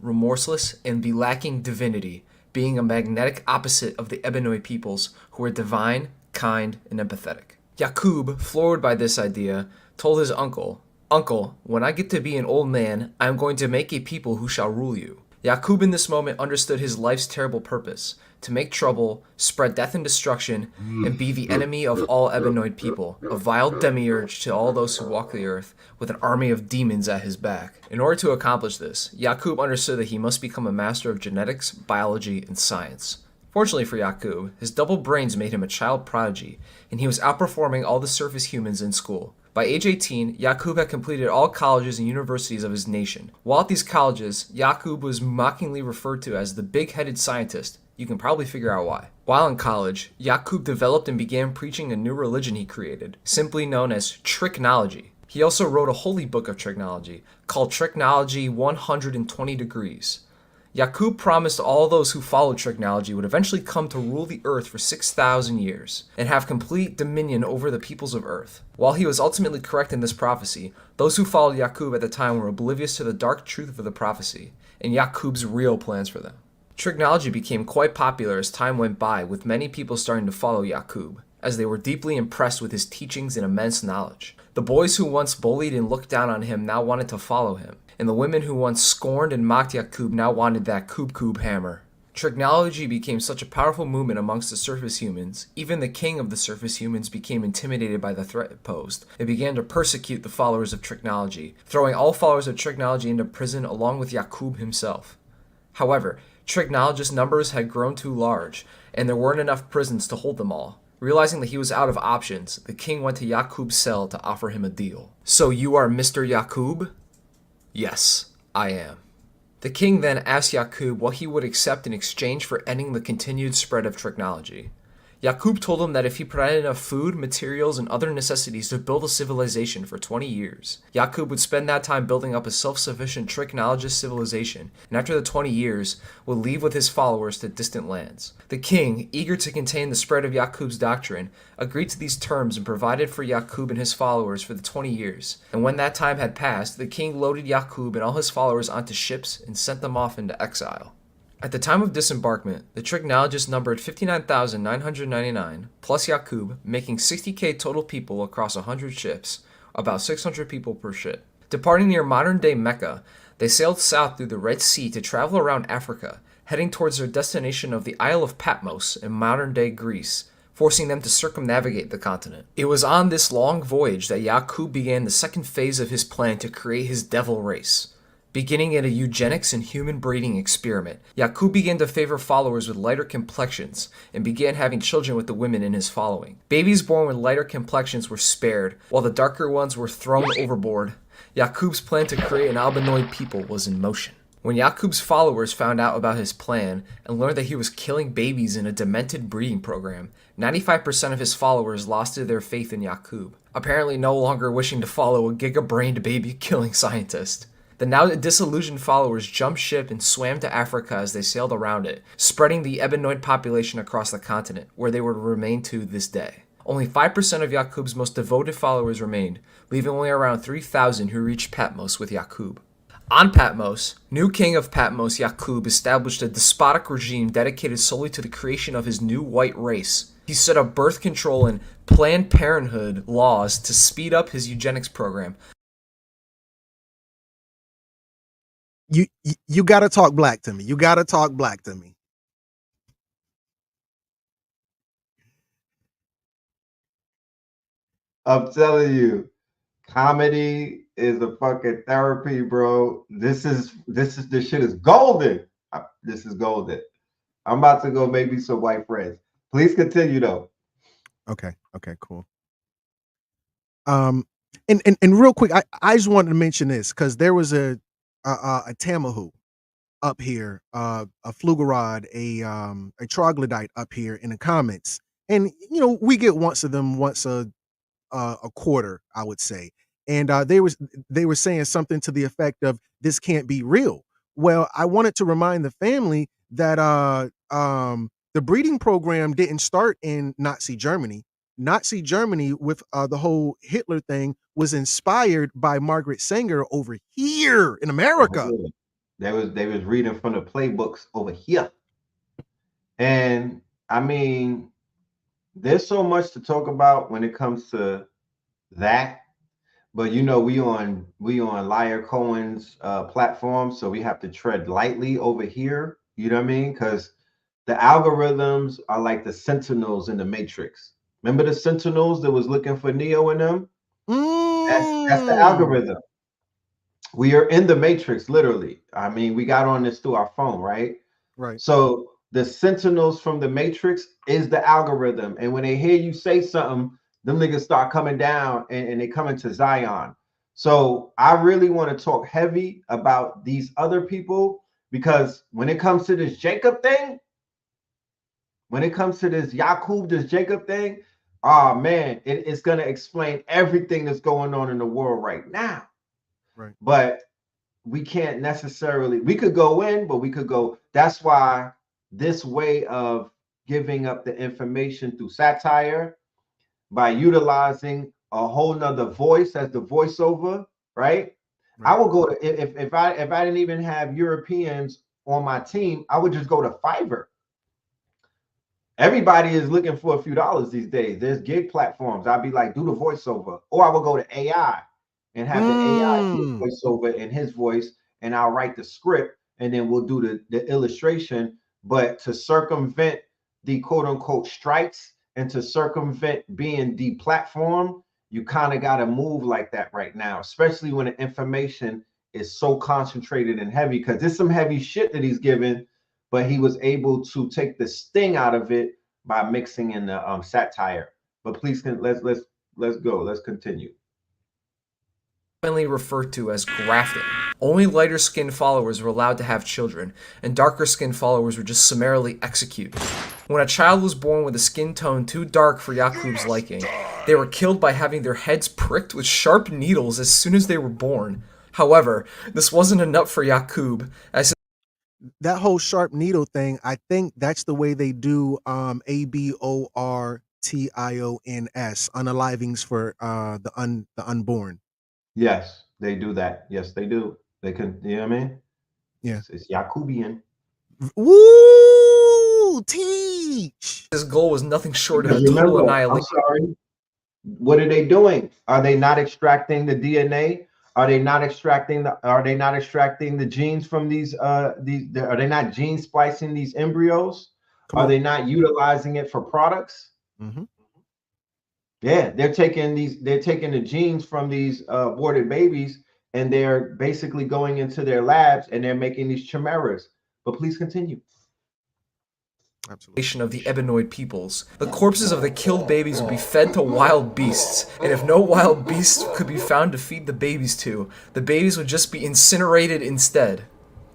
remorseless, and be lacking divinity, being a magnetic opposite of the Ebenoid peoples who were divine, kind, and empathetic. Yakub, floored by this idea, told his uncle, "Uncle, when I get to be an old man, I am going to make a people who shall rule you." Yakub in this moment understood his life's terrible purpose, to make trouble, spread death and destruction, and be the enemy of all Ebenoid people, a vile demiurge to all those who walk the earth, with an army of demons at his back. In order to accomplish this, Yakub understood that he must become a master of genetics, biology, and science. Fortunately for Yakub, his double brains made him a child prodigy, and he was outperforming all the surface humans in school. By age 18, Yakub had completed all colleges and universities of his nation. While at these colleges, Yakub was mockingly referred to as the big-headed scientist. You can probably figure out why. While in college, Yakub developed and began preaching a new religion he created, simply known as tricknology. He also wrote a holy book of tricknology, called Tricknology 120 Degrees. Yakub promised all those who followed tricknology would eventually come to rule the earth for 6,000 years, and have complete dominion over the peoples of earth. While he was ultimately correct in this prophecy, those who followed Yakub at the time were oblivious to the dark truth of the prophecy, and Yakub's real plans for them. Tricknology became quite popular as time went by, with many people starting to follow Yakub, as they were deeply impressed with his teachings and immense knowledge. The boys who once bullied and looked down on him now wanted to follow him, and the women who once scorned and mocked Yakub now wanted that Kub hammer. Tricknology became such a powerful movement amongst the surface humans, even the king of the surface humans became intimidated by the threat it posed, and began to persecute the followers of tricknology, throwing all followers of tricknology into prison along with Yakub himself. However, tricknologist numbers had grown too large, and there weren't enough prisons to hold them all. Realizing that he was out of options, the king went to Yakub's cell to offer him a deal. "So you are Mr. Yakub?" "Yes, I am." The king then asked Yakub what he would accept in exchange for ending the continued spread of tricknology. Yakub told him that if he provided enough food, materials, and other necessities to build a civilization for 20 years, Yakub would spend that time building up a self-sufficient tricknologist civilization, and after the 20 years, would leave with his followers to distant lands. The king, eager to contain the spread of Yakub's doctrine, agreed to these terms and provided for Yakub and his followers for the 20 years, and when that time had passed, the king loaded Yakub and all his followers onto ships and sent them off into exile. At the time of disembarkment, the tricknologists numbered 59,999, plus Yakub, making 60k total people across 100 ships, about 600 people per ship. Departing near modern-day Mecca, they sailed south through the Red Sea to travel around Africa, heading towards their destination of the Isle of Patmos in modern-day Greece, forcing them to circumnavigate the continent. It was on this long voyage that Yakub began the second phase of his plan to create his devil race. Beginning at a eugenics and human breeding experiment, Yakub began to favor followers with lighter complexions and began having children with the women in his following. Babies born with lighter complexions were spared, while the darker ones were thrown overboard. Yakub's plan to create an albinoid people was in motion. When Yakub's followers found out about his plan and learned that he was killing babies in a demented breeding program, 95% of his followers lost their faith in Yakub, apparently no longer wishing to follow a giga-brained baby-killing scientist. The now disillusioned followers jumped ship and swam to Africa as they sailed around it, spreading the Ebenoid population across the continent, where they would remain to this day. Only 5% of Yakub's most devoted followers remained, leaving only around 3,000 who reached Patmos with Yakub. On Patmos, new king of Patmos, Yakub, established a despotic regime dedicated solely to the creation of his new white race. He set up birth control and Planned Parenthood laws to speed up his eugenics program. You gotta talk black to me. You gotta talk black to me. I'm telling you, comedy is a fucking therapy, bro. This shit is golden. This is golden. I'm about to go make me some white friends. Please continue though. Okay, cool. And real quick, I just wanted to mention this because there was a tamahu up here, a flugerod, a troglodyte up here in the comments, and we get once a quarter, I would say, and they were saying something to the effect of this can't be real. Well, I wanted to remind the family that the breeding program didn't start in Nazi Germany. Nazi Germany with the whole Hitler thing was inspired by Margaret Sanger over here in America. They was reading from the playbooks over here. And I mean, there's so much to talk about when it comes to that. But you know, we on Liar Cohen's platform, so we have to tread lightly over here. You know what I mean? Because the algorithms are like the sentinels in the Matrix. Remember the sentinels that was looking for Neo and them? That's the algorithm. We are in the Matrix, literally. I mean, we got on this through our phone, right? Right. So the sentinels from the Matrix is the algorithm. And when they hear you say something, them niggas start coming down and they come into Zion. So I really want to talk heavy about these other people because when it comes to this Jacob thing, when it comes to this Yakub, this Jacob thing, oh man, it's gonna explain everything that's going on in the world right now. Right. But we can't necessarily, we could go in, but we could go. That's why this way of giving up the information through satire by utilizing a whole nother voice as the voiceover, right? I will go to if I didn't even have Europeans on my team, I would just go to Fiverr. Everybody is looking for a few dollars these days. There's gig platforms. I'd be like, do the voiceover, or I will go to AI and have the AI do a voiceover in his voice, and I'll write the script, and then we'll do the illustration. But to circumvent the quote unquote strikes and to circumvent being deplatformed, you kind of got to move like that right now, especially when the information is so concentrated and heavy, because there's some heavy shit that he's given, but he was able to take the sting out of it by mixing in the satire. But please, let's go. Let's continue. Commonly referred to as grafting. Only lighter skinned followers were allowed to have children, and darker skinned followers were just summarily executed. When a child was born with a skin tone too dark for Yakub's liking, they were killed by having their heads pricked with sharp needles as soon as they were born. However, this wasn't enough for Yakub, as that whole sharp needle thing, I think that's the way they do abortions, unalivings for the unborn. Yes, they do that. Yes, they do. They can, you know what I mean? Yeah. It's Yakubian. Woo! Teach! His goal was nothing short of a Because total remember, I'm annihilation. sorry. What are they doing? Are they not extracting the DNA? Are they not extracting the genes from these are they not gene splicing these embryos? Are they not utilizing it for products? Mm-hmm. Yeah, they're taking the genes from these aborted babies, and they're basically going into their labs and they're making these chimeras. But please continue. Of the Ebenoid peoples. The corpses of the killed babies would be fed to wild beasts, and if no wild beasts could be found to feed the babies to, the babies would just be incinerated instead.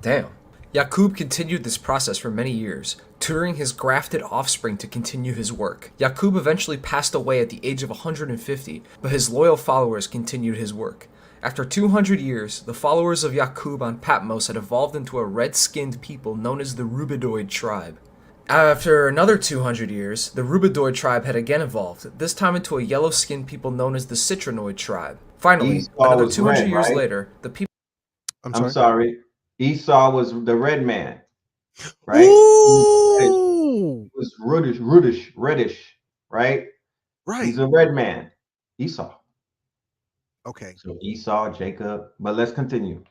Damn. Yakub continued this process for many years, tutoring his grafted offspring to continue his work. Yakub eventually passed away at the age of 150, but his loyal followers continued his work. After 200 years, the followers of Yakub on Patmos had evolved into a red-skinned people known as the Rubidoid tribe. After another 200 years, the Rubidoid tribe had again evolved, this time into a yellow-skinned people known as the Citrinoid tribe. Finally, another 200 years later, the people... I'm sorry. Esau was the red man, right? Ooh! He was reddish, right? Right. He's a red man. Esau. Okay. So Esau, Jacob, but let's continue.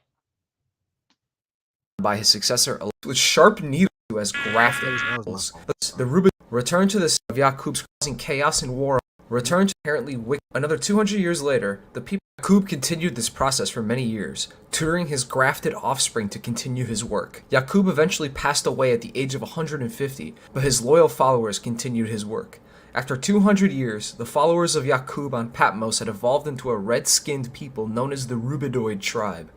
By his successor with sharp needles as grafted. The Rubidoid returned to the city of Yakub's, causing chaos and war. Returned to apparently wicked. Another 200 years later, the people of Yakub continued this process for many years, tutoring his grafted offspring to continue his work. Yakub eventually passed away at the age of 150, but his loyal followers continued his work. After 200 years, the followers of Yakub on Patmos had evolved into a red-skinned people known as the Rubidoid tribe.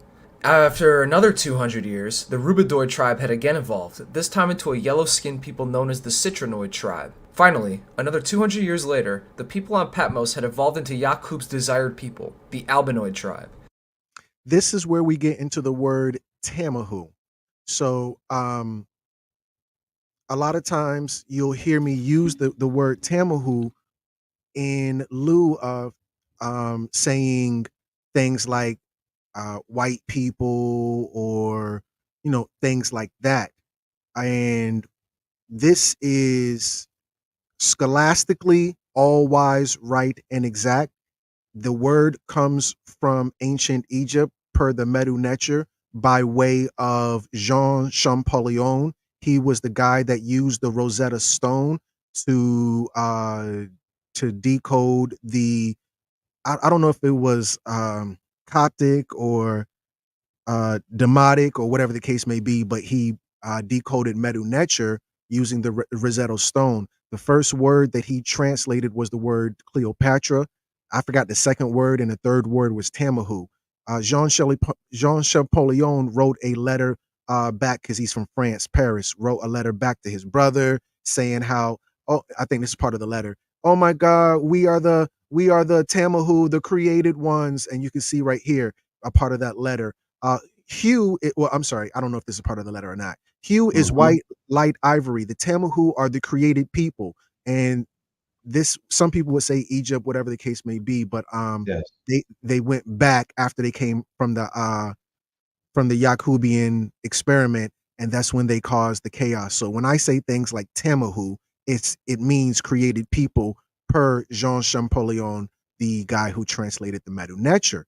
After another 200 years, the Rubidoid tribe had again evolved, this time into a yellow-skinned people known as the Citrinoid tribe. Finally, another 200 years later, the people on Patmos had evolved into Yakub's desired people, the Albinoid tribe. This is where we get into the word Tamahu. So, a lot of times you'll hear me use the word Tamahu in lieu of saying things like white people or, things like that. And This is scholastically all wise, right, and exact. The word comes from ancient Egypt per the Medu Neter by way of Jean Champollion. He was the guy that used the Rosetta Stone to decode the I don't know if it was Coptic or Demotic or whatever the case may be, but he decoded Medu Neter using the Rosetta Stone. The first word that he translated was the word Cleopatra. I forgot the second word, and the third word was Tamahu. Jean Champollion wrote a letter back, because he's from France, Paris, wrote a letter back to his brother saying how, oh, I think this is part of the letter. Oh my God, we are the Tamahu, the created ones. And you can see right here a part of that letter. Hue, well, I'm sorry, I don't know if this is part of the letter or not. Hue is white, light ivory. The Tamahu are the created people. And this, some people would say Egypt, whatever the case may be, but Yes. they went back after they came from the Yakubian experiment, and that's when they caused the chaos. So when I say things like Tamahu, it means created people per Jean Champollion, the guy who translated the Medu Neter.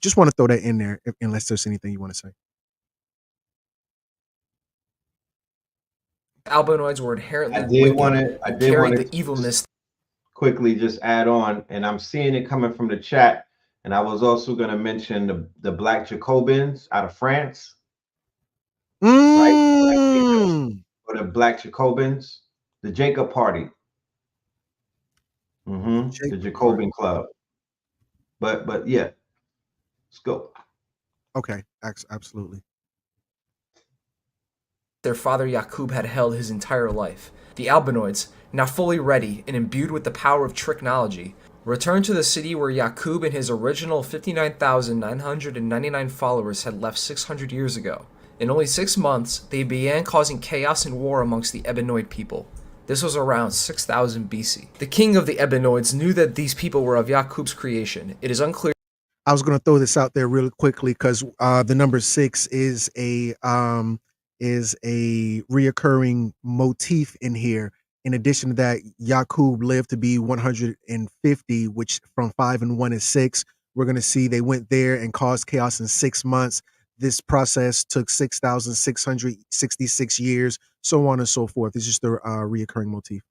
Just want to throw that in there, unless there's anything you want to say. Albinoids were inherently I did want carried the to evilness. quickly just add on, and I'm seeing it coming from the chat, and I was also going to mention the Black Jacobins out of France, right? Or the Black Jacobins, the Jacob Party, the Jacobin Club. But yeah, let's go. Okay, absolutely. Their father Yakub had held his entire life. The Albinoids, now fully ready and imbued with the power of technology, returned to the city where Yakub and his original 59,999 followers had left 600 years ago. In only 6 months, they began causing chaos and war amongst the Ebenoid people. This was around 6000 BC. The king of the Ebenoids knew that these people were of Yakub's creation. It is unclear. I was going to throw this out there really quickly because the number 6 is a reoccurring motif in here. In addition to that, Yakub lived to be 150, which from 5 and 1 is 6. We're going to see they went there and caused chaos in 6 months. This process took 6,666 years, so on and so forth. It's just a reoccurring motif.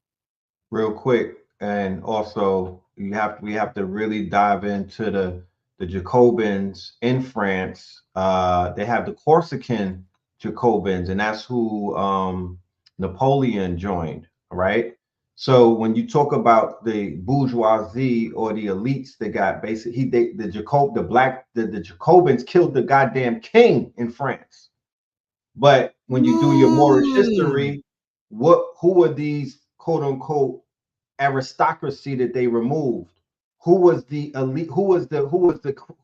Real quick, and also we have to really dive into the Jacobins in France. They have the Corsican Jacobins, and that's who Napoleon joined, right? So when you talk about the bourgeoisie or the elites that got basically the Jacobins killed the goddamn king in France. But when you do your Moorish history, who were these quote unquote aristocracy that they removed? Who was the elite? Who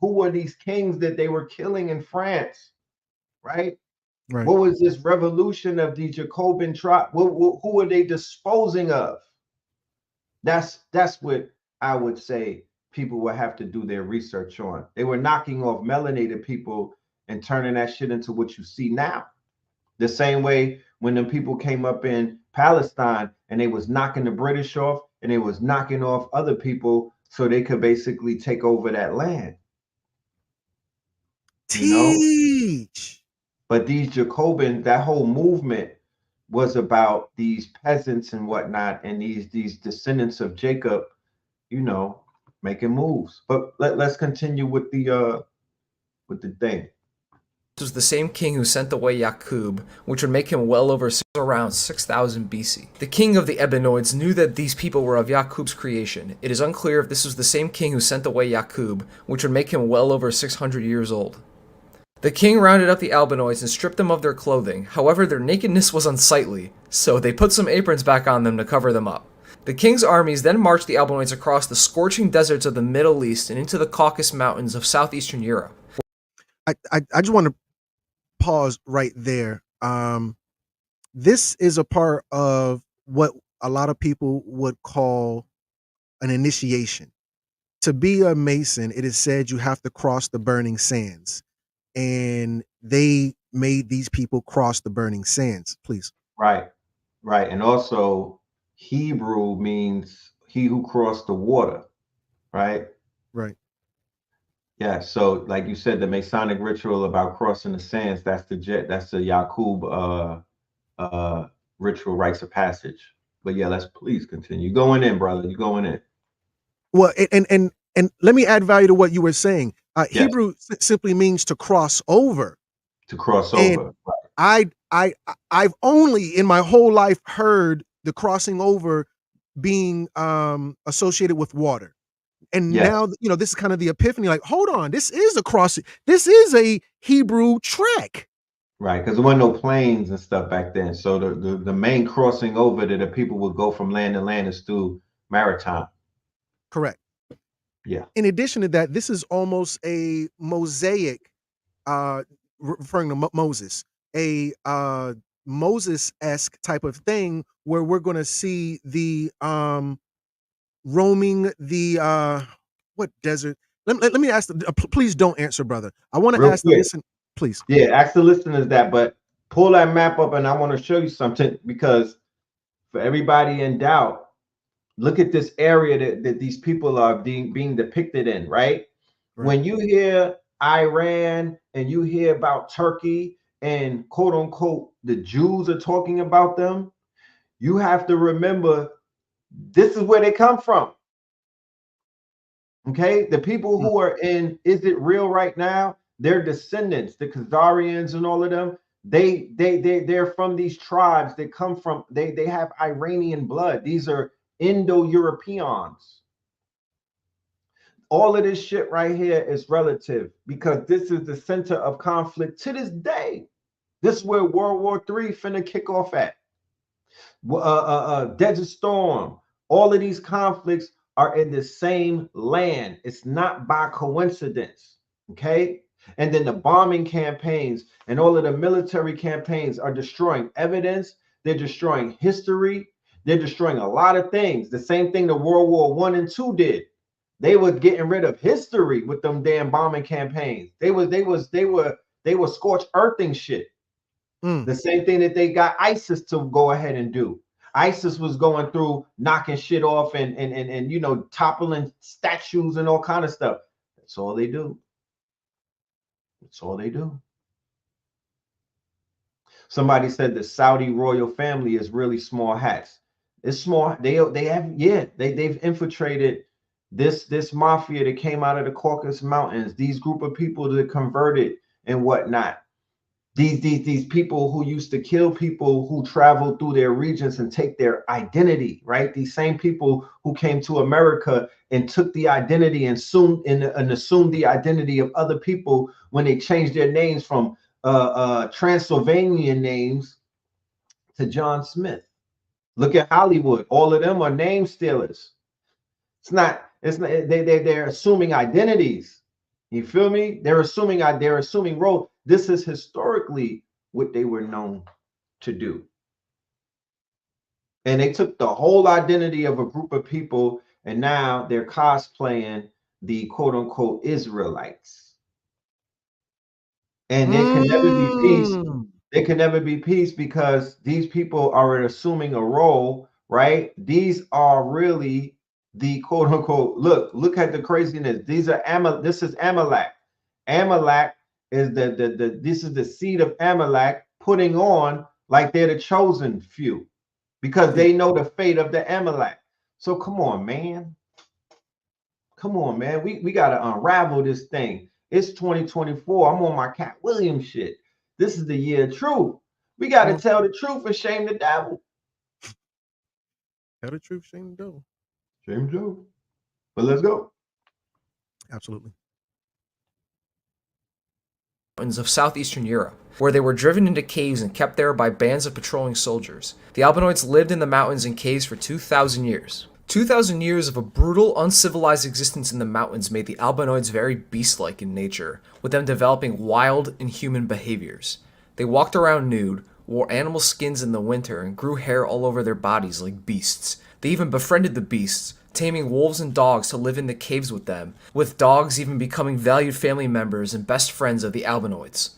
were these kings that they were killing in France? Right? Right. What was this revolution of the Jacobin tribe? Who were they disposing of? That's what I would say people will have to do their research on. They were knocking off melanated people and turning that shit into what you see now. The same way when the people came up in Palestine and they was knocking the British off and they was knocking off other people so they could basically take over that land. Teach. But these Jacobins, that whole movement was about these peasants and whatnot, and these descendants of Jacob, making moves. But let's continue with the thing. This was the same king who sent away Yakub, which would make him well over around 6000 BC. The king of the Ebenoids knew that these people were of Yakub's creation. It is unclear if this was the same king who sent away Yakub, which would make him well over 600 years old. The king rounded up the Albinoids and stripped them of their clothing. However, their nakedness was unsightly, so they put some aprons back on them to cover them up. The king's armies then marched the Albinoids across the scorching deserts of the Middle East and into the Caucasus Mountains of southeastern Europe. I just want to pause right there. This is a part of what a lot of people would call an initiation. To be a Mason, it is said you have to cross the burning sands. And they made these people cross the burning sands, please. Right. Right. And also Hebrew means he who crossed the water, right? Right. Yeah. So like you said, the Masonic ritual about crossing the sands, that's the Yaqub ritual rites of passage. But yeah, let's please continue. Going in, brother. You going in. Well, and let me add value to what you were saying. Yes. Hebrew simply means to cross over. To cross And over. Right. I've only in my whole life heard the crossing over being associated with water. And Yes. now, this is kind of the epiphany, like, hold on, this is a crossing. This is a Hebrew trek. Right, because there weren't no planes and stuff back then. So the main crossing over that the people would go from land to land is through maritime. Correct. Yeah. In addition to that, this is almost a mosaic, referring to Moses, a Moses-esque type of thing where we're going to see the roaming the what desert? Let me ask. Please don't answer, brother. I want to ask the listen. Please. Yeah, ask the listeners that, but pull that map up and I want to show you something, because for everybody in doubt, look at this area that these people are being depicted in, right? When you hear Iran and you hear about Turkey and quote unquote the Jews are talking about them, you have to remember this is where they come from. Okay, the people who are in Is It Real right now, their descendants, the Khazarians and all of them, they're from these tribes. They come from, they have Iranian blood. These are Indo-Europeans. All of this shit right here is relative, because this is the center of conflict to this day. This is where World War III finna kick off at. Desert Storm, all of these conflicts are in the same land. It's not by coincidence, okay? And then the bombing campaigns and all of the military campaigns are destroying evidence. They're destroying history. They're destroying a lot of things. The same thing that World War I and II did. They were getting rid of history with them damn bombing campaigns. They were scorched earthing shit. The same thing that they got ISIS to go ahead and do. ISIS was going through knocking shit off and toppling statues and all kind of stuff. That's all they do. That's all they do. Somebody said the Saudi royal family is really small hats. It's small. They've infiltrated this mafia that came out of the Caucasus Mountains. These group of people that converted and whatnot. These people who used to kill people who traveled through their regions and take their identity, right? These same people who came to America and took the identity and assumed the identity of other people when they changed their names from Transylvanian names to John Smith. Look at Hollywood. All of them are name stealers. They're assuming identities. You feel me? They're assuming roles. This is historically what they were known to do. And they took the whole identity of a group of people and now they're cosplaying the quote unquote Israelites. And there can never be peace. There can never be peace because these people are assuming a role, right? These are really the quote unquote, look at the craziness. This is Amalek. Amalek is this is the seed of Amalek putting on like they're the chosen few because they know the fate of the Amalek. So come on, man. Come on, man. We got to unravel this thing. It's 2024. I'm on my Cat Williams shit. This is the year of truth. We got to tell the truth and shame the devil. Tell the truth, shame the devil. Shame the devil. But let's go. Absolutely. Mountains of southeastern Europe, where they were driven into caves and kept there by bands of patrolling soldiers. The Albinoids lived in the mountains and caves for 2,000 years. 2,000 years of a brutal, uncivilized existence in the mountains made the Albinoids very beast-like in nature, with them developing wild, inhuman behaviors. They walked around nude, wore animal skins in the winter, and grew hair all over their bodies like beasts. They even befriended the beasts, taming wolves and dogs to live in the caves with them, with dogs even becoming valued family members and best friends of the Albinoids.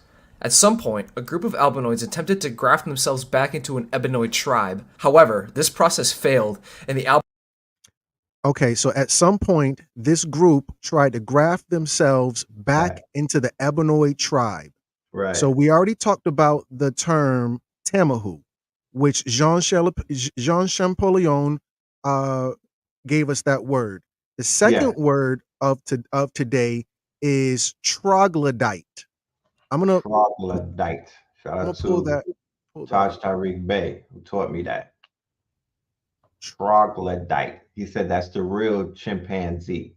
At some point, a group of albinoids attempted to graft themselves back into an ebonoid tribe. However, this process failed, and the Okay, so at some point, this group tried to graft themselves back into the ebonoid tribe. Right. So we already talked about the term Tamahu, which Jean Champollion gave us that word. The second word of today is troglodyte. I'm gonna Troglodyte. Shout out pull to that. Taj Tariq Bey, who taught me that. Troglodyte. He said that's the real chimpanzee.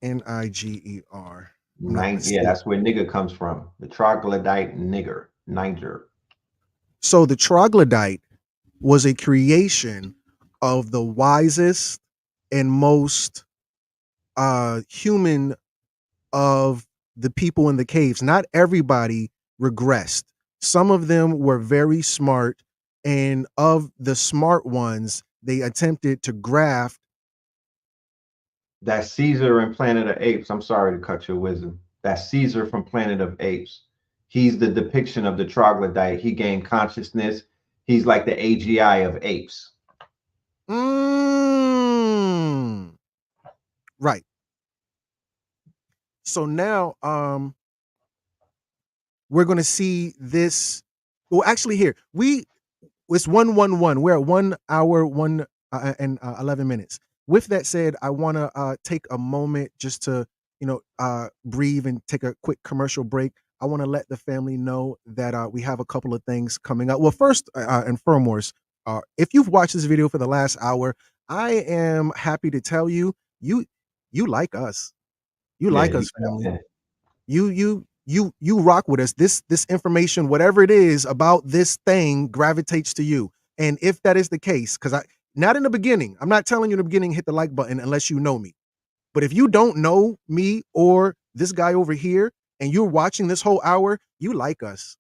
Niger. Yeah, that's where nigger comes from. The troglodyte nigger, Niger. So the troglodyte was a creation of the wisest and most human of the people in the caves. Not everybody regressed. Some of them were very smart, and of the smart ones, they attempted to graft. That Caesar in Planet of Apes. I'm sorry to cut your wisdom. That Caesar from Planet of Apes. He's the depiction of the troglodyte. He gained consciousness. He's like the AGI of apes. Right. So now we're going to see this. Well, actually here, it's 1:11. We're at 1 hour, 1 and 11 minutes. With that said, I want to take a moment just to, breathe and take a quick commercial break. I want to let the family know that we have a couple of things coming up. Well, first and foremost, if you've watched this video for the last hour, I am happy to tell you, you like us. You like us, family. You rock with us. This information, whatever it is about this thing, gravitates to you. And if that is the case, because not in the beginning, I'm not telling you in the beginning, hit the like button unless you know me. But if you don't know me or this guy over here, and you're watching this whole hour, you like us.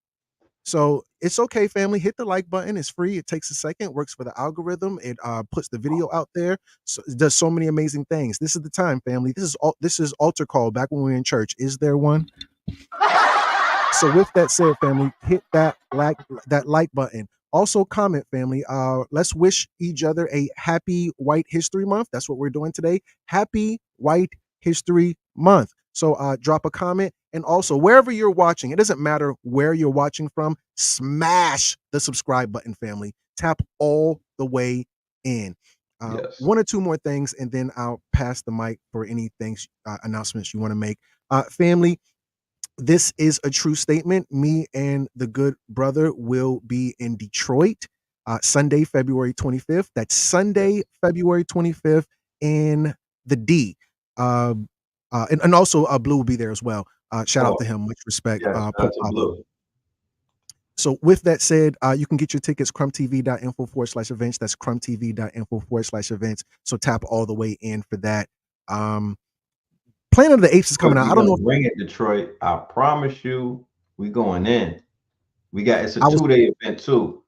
So it's okay, family. Hit the like button. It's free. It takes a second. Works for the algorithm. It puts the video out there. So it does so many amazing things. This is the time, family. This is altar call back when we were in church. Is there one? So with that said, family, hit that like button. Also comment, family. Let's wish each other a happy White History Month. That's what we're doing today. Happy White History Month. So drop a comment. And also, wherever you're watching, it doesn't matter where you're watching from, smash the subscribe button, family. Tap all the way in. One or two more things, and then I'll pass the mic for any things, announcements you want to make. Family, this is a true statement. Me and the good brother will be in Detroit Sunday, February 25th. That's Sunday, February 25th in the D. And also Blue will be there as well. Shout out to him. Much respect. Blue. So with that said, you can get your tickets, crumbtv.info/events. That's crumbtv.info/events. So tap all the way in for that. Planet of the Apes is coming out. I don't know. Bring it, Detroit. I promise you, we going in. It's a 2-day event too,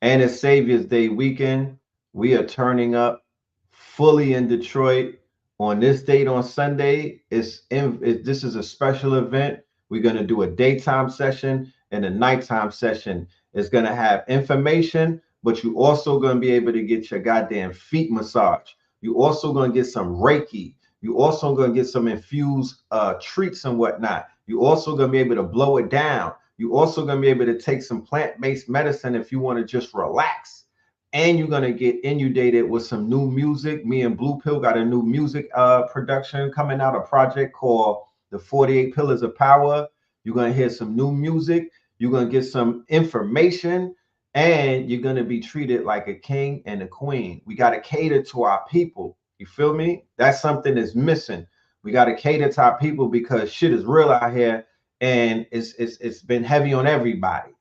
and it's Savior's Day weekend. We are turning up fully in Detroit on this date on Sunday. This is a special event. We're gonna do a daytime session and a nighttime session. It's gonna have information, but you also gonna be able to get your goddamn feet massage. You also gonna get some Reiki. You also gonna get some infused treats and whatnot. You also gonna be able to blow it down. You also gonna be able to take some plant-based medicine if you want to just relax. And you're gonna get inundated with some new music. Me and Blue Pill got a new music production coming out, a project called The 48 Pillars of Power. You're gonna hear some new music. You're gonna get some information, and you're gonna be treated like a king and a queen. We gotta cater to our people. You feel me? That's something that's missing. We got to cater to our people because shit is real out here, and it's been heavy on everybody.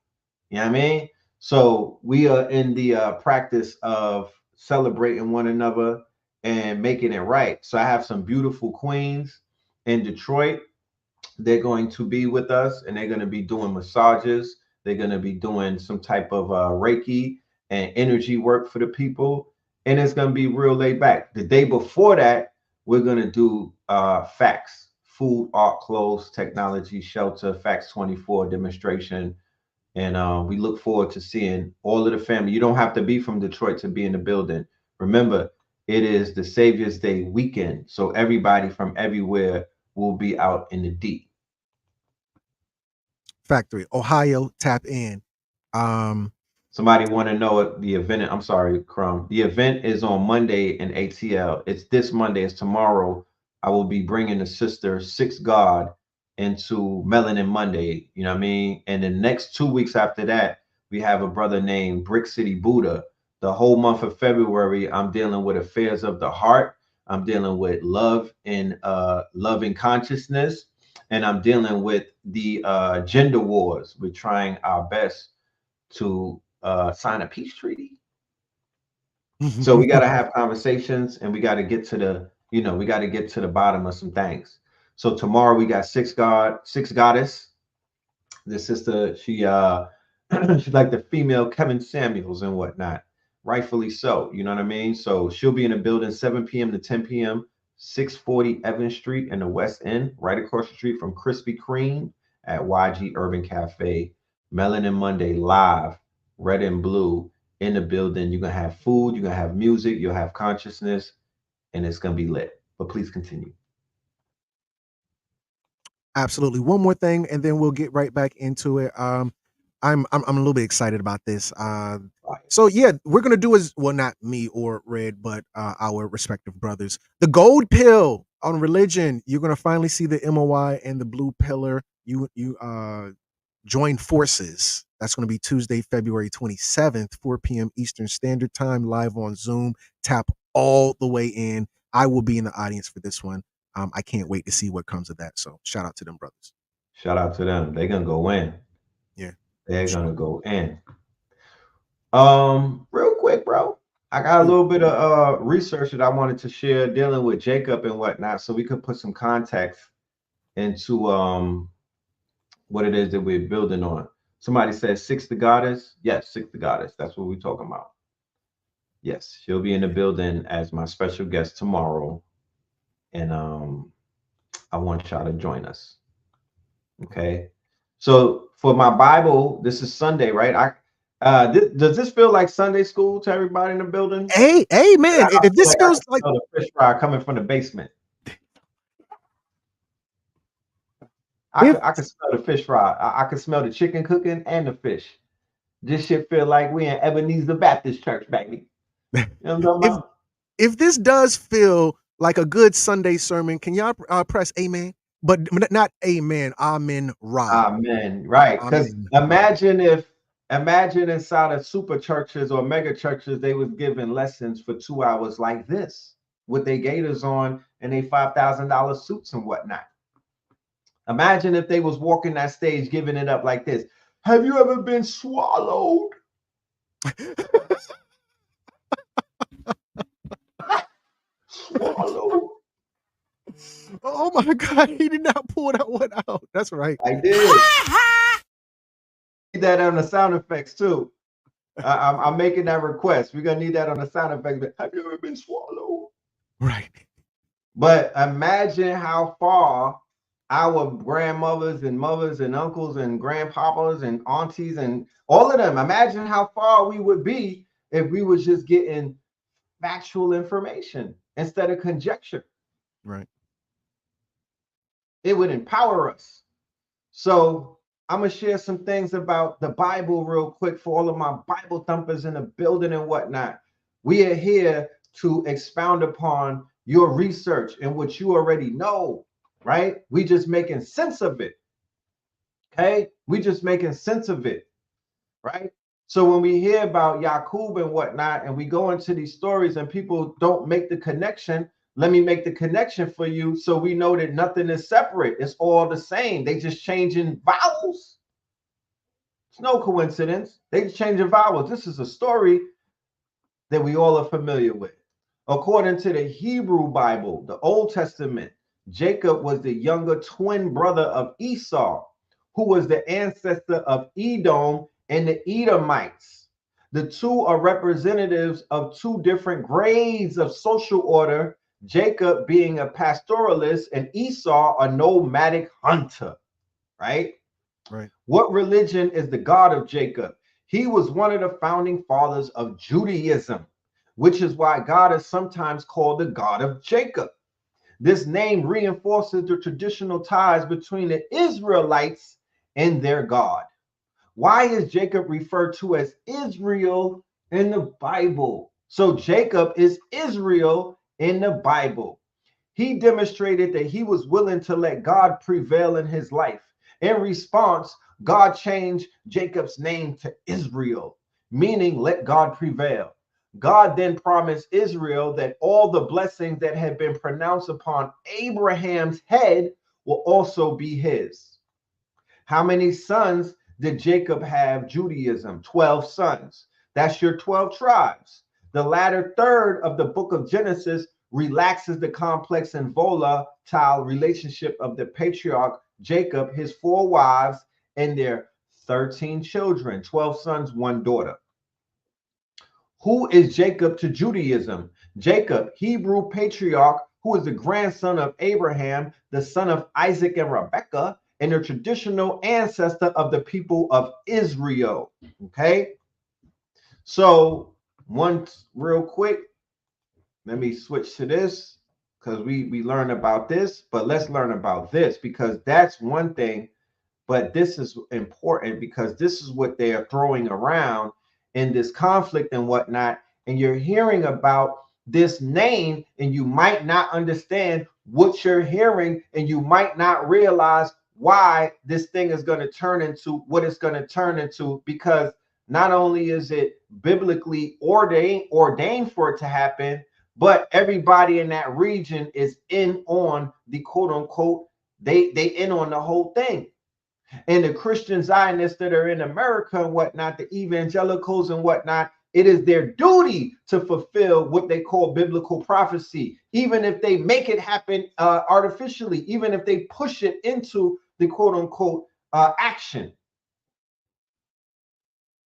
You know what I mean? So we are in the practice of celebrating one another and making it right. So I have some beautiful queens in Detroit. They're going to be with us, and they're going to be doing massages. They're going to be doing some type of Reiki and energy work for the people. And it's going to be real laid back. The day before that, we're going to do facts food, art, clothes, technology, shelter, Facts 24 demonstration. And we look forward to seeing all of the family. You don't have to be from Detroit to be in the building. Remember, it is the Savior's Day weekend, so everybody from everywhere will be out in the D. Factory, Ohio, tap in. Somebody want to know what the event? I'm sorry, Crumb. The event is on Monday in ATL. It's this Monday. It's tomorrow. I will be bringing the sister Six God into Melanin Monday. You know what I mean? And the next 2 weeks after that, we have a brother named Brick City Buddha. The whole month of February, I'm dealing with affairs of the heart. I'm dealing with love and consciousness, and I'm dealing with the gender wars. We're trying our best to sign a peace treaty. So we got to have conversations, and we got to get to the, we got to get to the bottom of some things. So tomorrow we got Six Goddess. The sister, she's like the female Kevin Samuels and whatnot, rightfully so. You know what I mean? So she'll be in the building 7 p.m. to 10 p.m. 640 Evans Street in the West End, right across the street from Krispy Kreme at YG Urban Cafe. Melanin Monday live, red and blue in the building. You're gonna have food, you're gonna have music, you'll have consciousness, and it's gonna be lit. But please continue. Absolutely. One more thing, and then we'll get right back into it. I'm a little bit excited about this. So yeah, we're gonna do not me or Red, but our respective brothers. The gold pill on religion. You're gonna finally see the MOI and the blue pillar. You join forces. That's going to be Tuesday, February 27th, 4 p.m. Eastern Standard Time, live on Zoom. Tap all the way in. I will be in the audience for this one. I can't wait to see what comes of that. So shout out to them brothers. Shout out to them. They're gonna go in. Yeah, they're gonna go in. Real quick, bro. I got a little bit of research that I wanted to share dealing with Jacob and whatnot, so we could put some context into what it is that we're building on. Somebody says Six the Goddess. Yes, Six the Goddess. That's what we're talking about. Yes, she'll be in the building as my special guest tomorrow. And I want y'all to join us. Okay. So for my Bible, this is Sunday, right? Does this feel like Sunday school to everybody in the building? Hey, man, if this feels like the fish fry coming from the basement. I can smell the fish fry. I can smell the chicken cooking and the fish. This shit feel like we in Ebenezer Baptist Church, baby. You know what I'm talking about? If this does feel like a good Sunday sermon, can y'all press amen? But not amen, amen, right? Amen, right? Because imagine inside of super churches or mega churches, they was giving lessons for 2 hours like this with their gaiters on and they $5,000 suits and whatnot. Imagine if they was walking that stage giving it up like this. Have you ever been swallowed? Swallowed. Oh my God, he did not pull that one out. That's right. I did. Need that on the sound effects too. I'm making that request. We're gonna need that on the sound effects. Have you ever been swallowed? Right. But imagine how far our grandmothers and mothers and uncles and grandpapas and aunties and all of them, imagine how far we would be if we was just getting factual information instead of conjecture. Right. It would empower us. So I'm gonna share some things about the Bible real quick for all of my Bible thumpers in the building and whatnot. We are here to expound upon your research and what you already know, right? We just making sense of it. Okay, we just making sense of it, right? So when we hear about Yaqub and whatnot, and we go into these stories and people don't make the connection, let me make the connection for you so we know that nothing is separate. It's all the same. They just changing vowels. It's no coincidence. They just changing vowels. This is a story that we all are familiar with. According to the Hebrew Bible, the Old Testament, Jacob was the younger twin brother of Esau, who was the ancestor of Edom and the Edomites. The two are representatives of two different grades of social order Jacob being a pastoralist and Esau a nomadic hunter, right? Right. What religion is the God of Jacob? He was one of the founding fathers of Judaism, which is why God is sometimes called the God of Jacob. This name reinforces the traditional ties between the Israelites and their God. Why is Jacob referred to as Israel in the Bible? So Jacob is Israel in the Bible. He demonstrated that he was willing to let God prevail in his life. In response, God changed Jacob's name to Israel, meaning let God prevail. God then promised Israel that all the blessings that had been pronounced upon Abraham's head will also be his. How many sons did Jacob have Judaism? 12 sons. That's your 12 tribes. The latter third of the book of Genesis relaxes the complex and volatile relationship of the patriarch Jacob, his 4 wives, and their 13 children, 12 sons, 1 daughter. Who is Jacob to Judaism? Jacob, Hebrew patriarch, who is the grandson of Abraham, the son of Isaac and Rebekah, and the traditional ancestor of the people of Israel. Okay, so once real quick, let me switch to this because we learn about this, but let's learn about this because that's one thing. But this is important because this is what they are throwing around in this conflict and whatnot. And you're hearing about this name and you might not understand what you're hearing and you might not realize why this thing is going to turn into what it's going to turn into, because not only is it biblically ordained for it to happen, but everybody in that region is in on the quote unquote, they in on the whole thing. And the Christian Zionists that are in America and whatnot, the evangelicals and whatnot, it is their duty to fulfill what they call biblical prophecy, even if they make it happen artificially, even if they push it into the quote unquote action.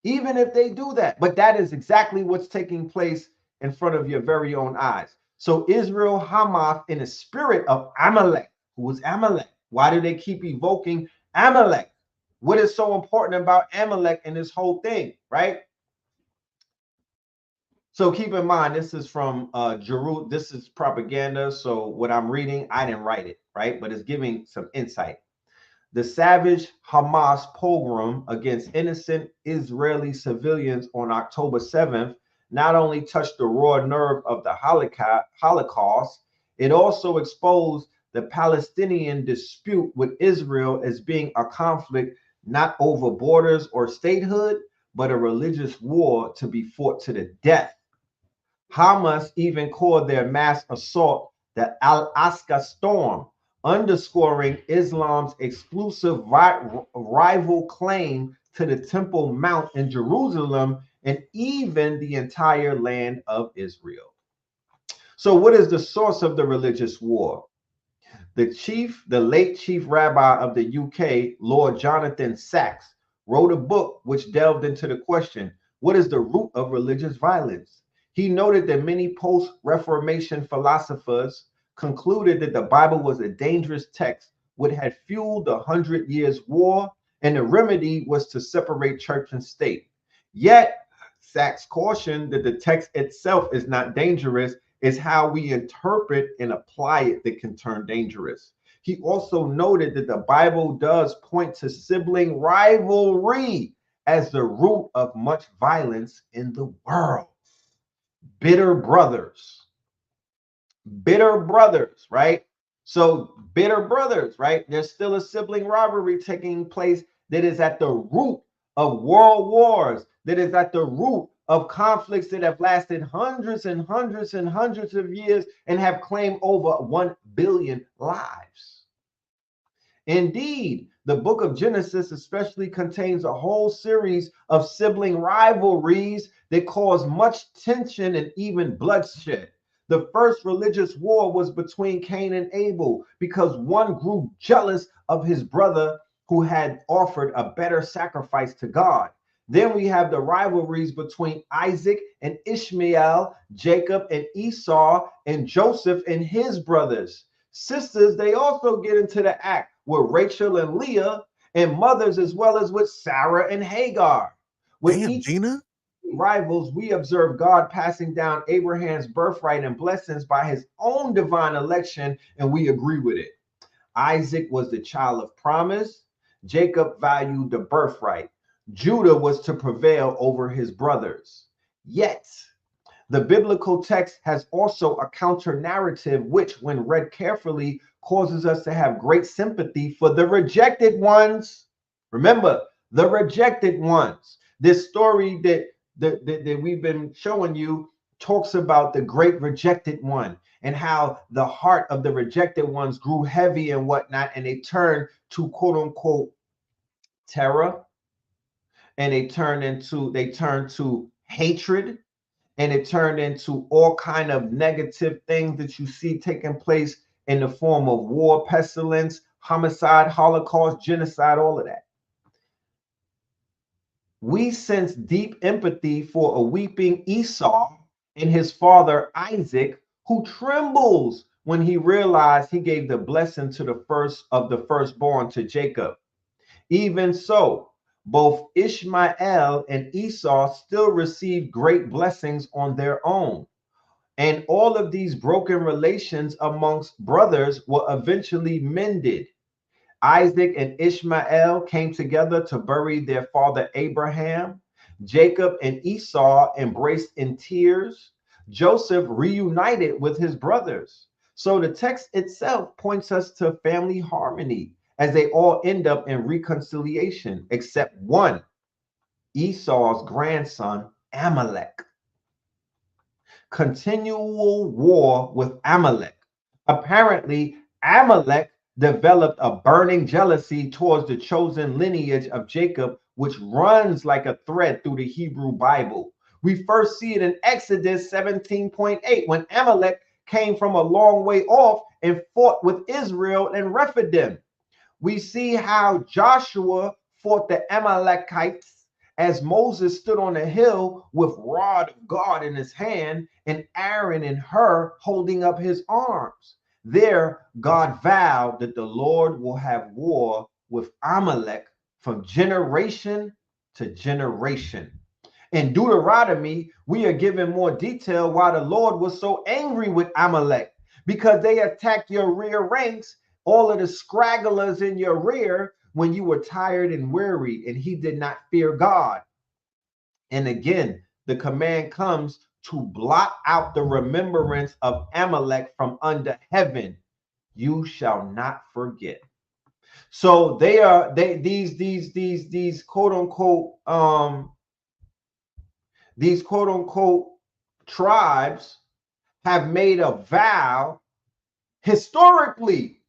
Even if they do that. But that is exactly what's taking place in front of your very own eyes. So Israel, Hamath, in the spirit of Amalek. Who was Amalek? Why do they keep evoking Amalek? What is so important about Amalek in this whole thing, right? So keep in mind, this is from Jeru. This is propaganda. So what I'm reading, I didn't write it, right? But it's giving some insight. The savage Hamas pogrom against innocent Israeli civilians on October 7th not only touched the raw nerve of the Holocaust, it also exposed the Palestinian dispute with Israel as being a conflict not over borders or statehood, but a religious war to be fought to the death. Hamas even called their mass assault the Al-Aqsa Storm, underscoring Islam's exclusive rival claim to the Temple Mount in Jerusalem and even the entire land of Israel. So what is the source of the religious war? The late chief rabbi of the UK, Lord Jonathan Sacks, wrote a book which delved into the question, what is the root of religious violence? He noted that many post-Reformation philosophers concluded that the Bible was a dangerous text which had fueled the 100 Years' War, and the remedy was to separate church and state. Yet, Sacks cautioned that the text itself is not dangerous, it's how we interpret and apply it that can turn dangerous. He also noted that the Bible does point to sibling rivalry as the root of much violence in the world. Bitter brothers, right? So bitter brothers, right? There's still a sibling rivalry taking place that is at the root of world wars, that is at the root of conflicts that have lasted hundreds and hundreds and hundreds of years and have claimed over 1 billion lives. Indeed, the book of Genesis especially contains a whole series of sibling rivalries that cause much tension and even bloodshed. The first religious war was between Cain and Abel because one grew jealous of his brother who had offered a better sacrifice to God. Then we have the rivalries between Isaac and Ishmael, Jacob and Esau, and Joseph and his brothers. Sisters, they also get into the act with Rachel and Leah, and mothers as well as with Sarah and Hagar. With Damn, each Gina. rivals, we observe God passing down Abraham's birthright and blessings by his own divine election, and we agree with it. Isaac was the child of promise. Jacob valued the birthright. Judah was to prevail over his brothers. Yet, the biblical text has also a counter narrative, which, when read carefully, causes us to have great sympathy for the rejected ones. Remember, the rejected ones. This story that we've been showing you talks about the great rejected one and how the heart of the rejected ones grew heavy and whatnot, and they turned to quote unquote terror, and they turned to hatred, and it turned into all kind of negative things that you see taking place in the form of war, pestilence, homicide, holocaust, genocide, all of that. We sense deep empathy for a weeping Esau and his father Isaac, who trembles when he realized he gave the blessing to the firstborn to Jacob. Even so, both Ishmael and Esau still received great blessings on their own. And all of these broken relations amongst brothers were eventually mended. Isaac and Ishmael came together to bury their father Abraham. Jacob and Esau embraced in tears. Joseph reunited with his brothers. So the text itself points us to family harmony as they all end up in reconciliation, except one, Esau's grandson, Amalek. Continual war with Amalek. Apparently, Amalek developed a burning jealousy towards the chosen lineage of Jacob, which runs like a thread through the Hebrew Bible. We first see it in Exodus 17:8 when Amalek came from a long way off and fought with Israel and Rephidim. We see how Joshua fought the Amalekites as Moses stood on a hill with rod of God in his hand and Aaron and Hur holding up his arms. There, God vowed that the Lord will have war with Amalek from generation to generation. In Deuteronomy, we are given more detail why the Lord was so angry with Amalek, because they attacked your rear ranks, all of the scragglers in your rear, when you were tired and weary, and he did not fear God. And again, the command comes to blot out the remembrance of Amalek from under heaven. You shall not forget. So these quote unquote tribes have made a vow historically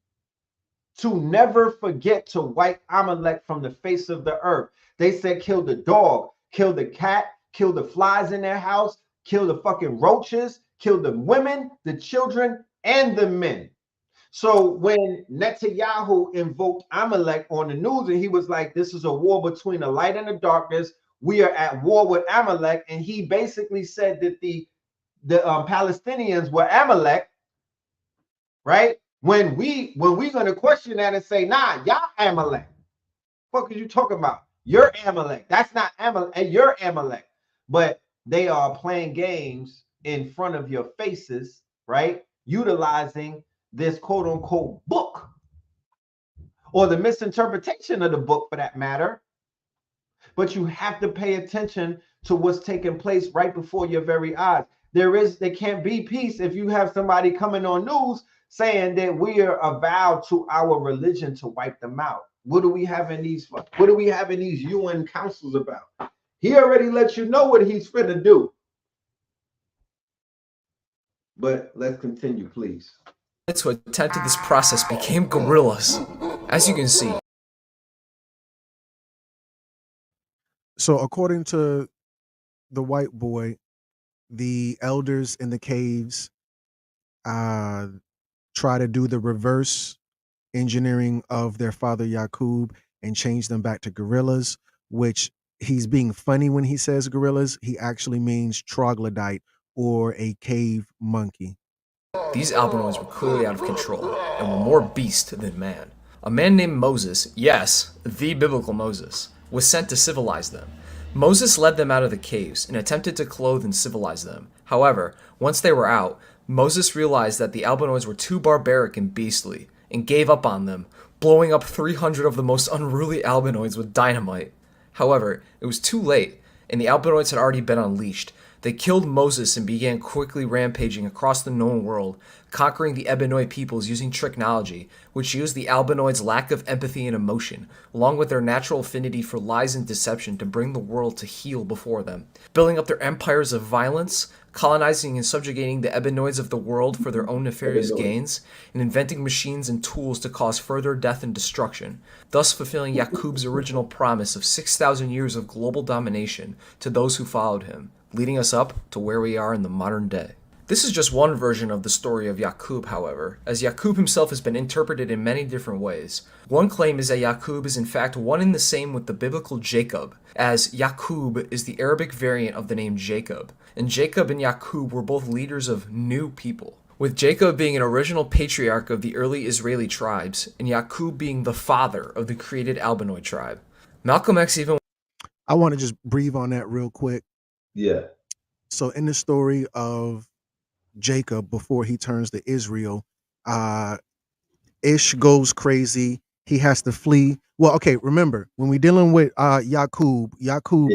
to never forget to wipe Amalek from the face of the earth. They said kill the dog, kill the cat, kill the flies in their house, kill the fucking roaches, kill the women, the children, and the men. So when Netanyahu invoked Amalek on the news, and he was like, this is a war between the light and the darkness, we are at war with Amalek, and he basically said that the Palestinians were Amalek, right? When we gonna question that and say, nah, y'all Amalek. What are you talking about? You're Amalek. That's not Amalek. You're Amalek. But they are playing games in front of your faces, right? Utilizing this quote unquote book, or the misinterpretation of the book for that matter. But you have to pay attention to what's taking place right before your very eyes. There can't be peace if you have somebody coming on news saying that we are avowed to our religion to wipe them out. What do we have in these UN councils about? He already let you know what he's finna do. But let's continue, please. To attempted this process became guerrillas, as you can see. So according to the white boy, the elders in the caves try to do the reverse engineering of their father Yaqub and change them back to gorillas, which he's being funny when he says gorillas. He actually means troglodyte or a cave monkey. These albinoids were clearly out of control and were more beast than man. A man named Moses, yes, the biblical Moses, was sent to civilize them. Moses led them out of the caves and attempted to clothe and civilize them. However, once they were out, Moses realized that the albinoids were too barbaric and beastly and gave up on them, blowing up 300 of the most unruly albinoids with dynamite. However, it was too late, and the albinoids had already been unleashed. They killed Moses and began quickly rampaging across the known world, conquering the Ebenoid peoples using technology, which used the albinoids' lack of empathy and emotion, along with their natural affinity for lies and deception to bring the world to heel before them, building up their empires of violence, colonizing and subjugating the Ebenoids of the world for their own nefarious gains, and inventing machines and tools to cause further death and destruction, thus fulfilling Yaqub's original promise of 6,000 years of global domination to those who followed him, leading us up to where we are in the modern day. This is just one version of the story of Yaqub, however, as Yaqub himself has been interpreted in many different ways. One claim is that Yaqub is in fact one and the same with the biblical Jacob, as Yaqub is the Arabic variant of the name Jacob, and Jacob and Yaqub were both leaders of new people, with Jacob being an original patriarch of the early Israeli tribes, and Yaqub being the father of the created albinoid tribe. Malcolm X even... I want to just breathe on that real quick. Yeah. So in the story of Jacob before he turns to Israel, Ish goes crazy. He has to flee. Well, okay, remember, when we're dealing with Yaqub,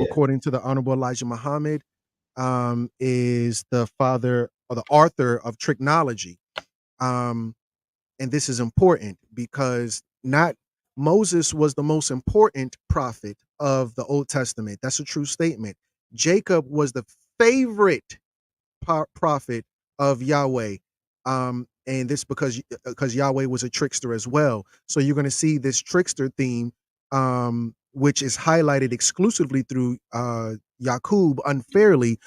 according to the Honorable Elijah Muhammad, is the father or the author of tricknology. And this is important because not Moses was the most important prophet of the Old Testament. That's a true statement. Jacob was the favorite prophet of Yahweh. And this because Yahweh was a trickster as well. So you're going to see this trickster theme, which is highlighted exclusively through Yaqub unfairly,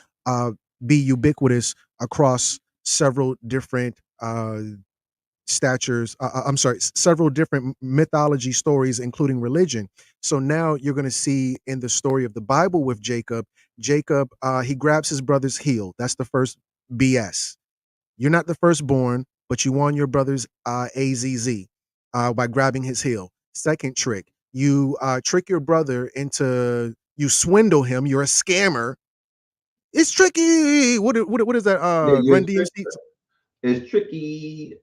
be ubiquitous across several different several different mythology stories, including religion. So now you're going to see in the story of the Bible with Jacob, he grabs his brother's heel. That's the first BS. You're not the firstborn, but you won your brother's AZZ by grabbing his heel. Second trick, you trick your brother into, you swindle him. You're a scammer. It's tricky. What is that? Run DMC. It's tricky.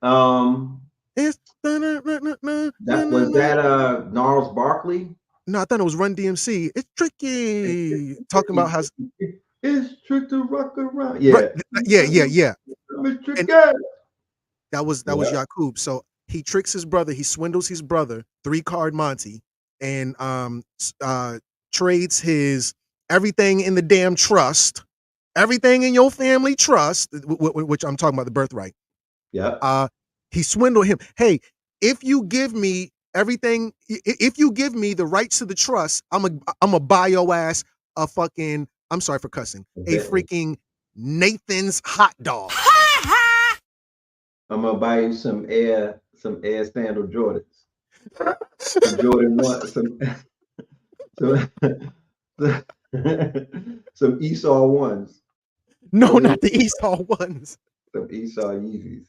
It's that was that Gnarls Barkley. No, I thought it was Run DMC. It's tricky. Talking about how it's tricky to rock around. Yeah, yeah. And that was Yaqub. So he tricks his brother. He swindles his brother, 3-card Monty, and trades his everything in the damn trust, everything in your family trust, which I'm talking about the birthright. Yeah. He swindled him. Hey, if you give me everything, if you give me the rights to the trust, I'm a buy your ass a fucking, I'm sorry for cussing, a freaking Nathan's hot dog. I'm gonna buy you some Air Sandal Jordans. Some Jordan 1, some Esau 1s. No, not the Esau 1s. Some Esau Yeezys.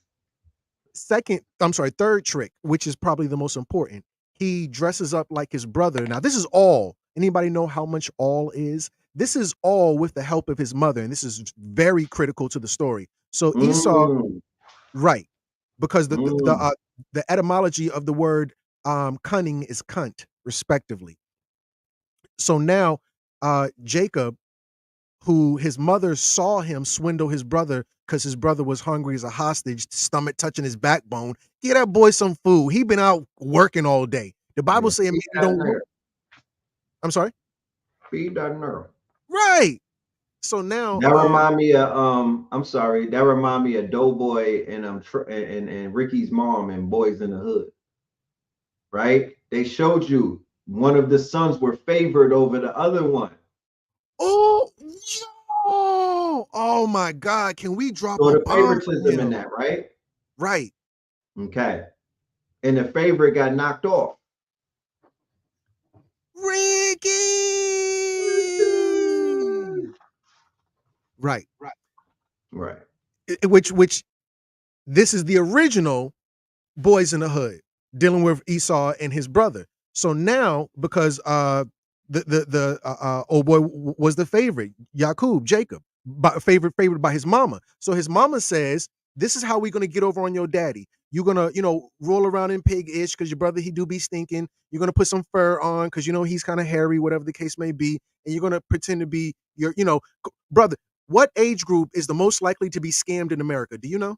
Third trick, which is probably the most important. He dresses up like his brother. Now, this is all. Anybody know how much all is? This is all with the help of his mother, and this is very critical to the story. So Esau, right, because the etymology of the word cunning is cunt, respectively. So now Jacob, who his mother saw him swindle his brother because his brother was hungry as a hostage, stomach touching his backbone. Get that boy some food. He been out working all day. The Bible says don't work. I'm sorry? Feed that nerve. Right. So now that remind me of that remind me of Doughboy and Ricky's mom and Boys in the Hood. Right? They showed you one of the sons were favored over the other one. Oh my God! Can we drop so a the favoritism in that, right? Right. Okay. And the favorite got knocked off. Ricky. Right. Right. Which this is the original Boys in the Hood dealing with Esau and his brother. So now, because the old boy was the favorite, Jacob, favorite by his mama. So his mama says, "This is how we're gonna get over on your daddy. You're gonna, roll around in pig-ish because your brother he do be stinking. You're gonna put some fur on because he's kind of hairy, whatever the case may be, and you're gonna pretend to be your, brother." What age group is the most likely to be scammed in America? Do you know?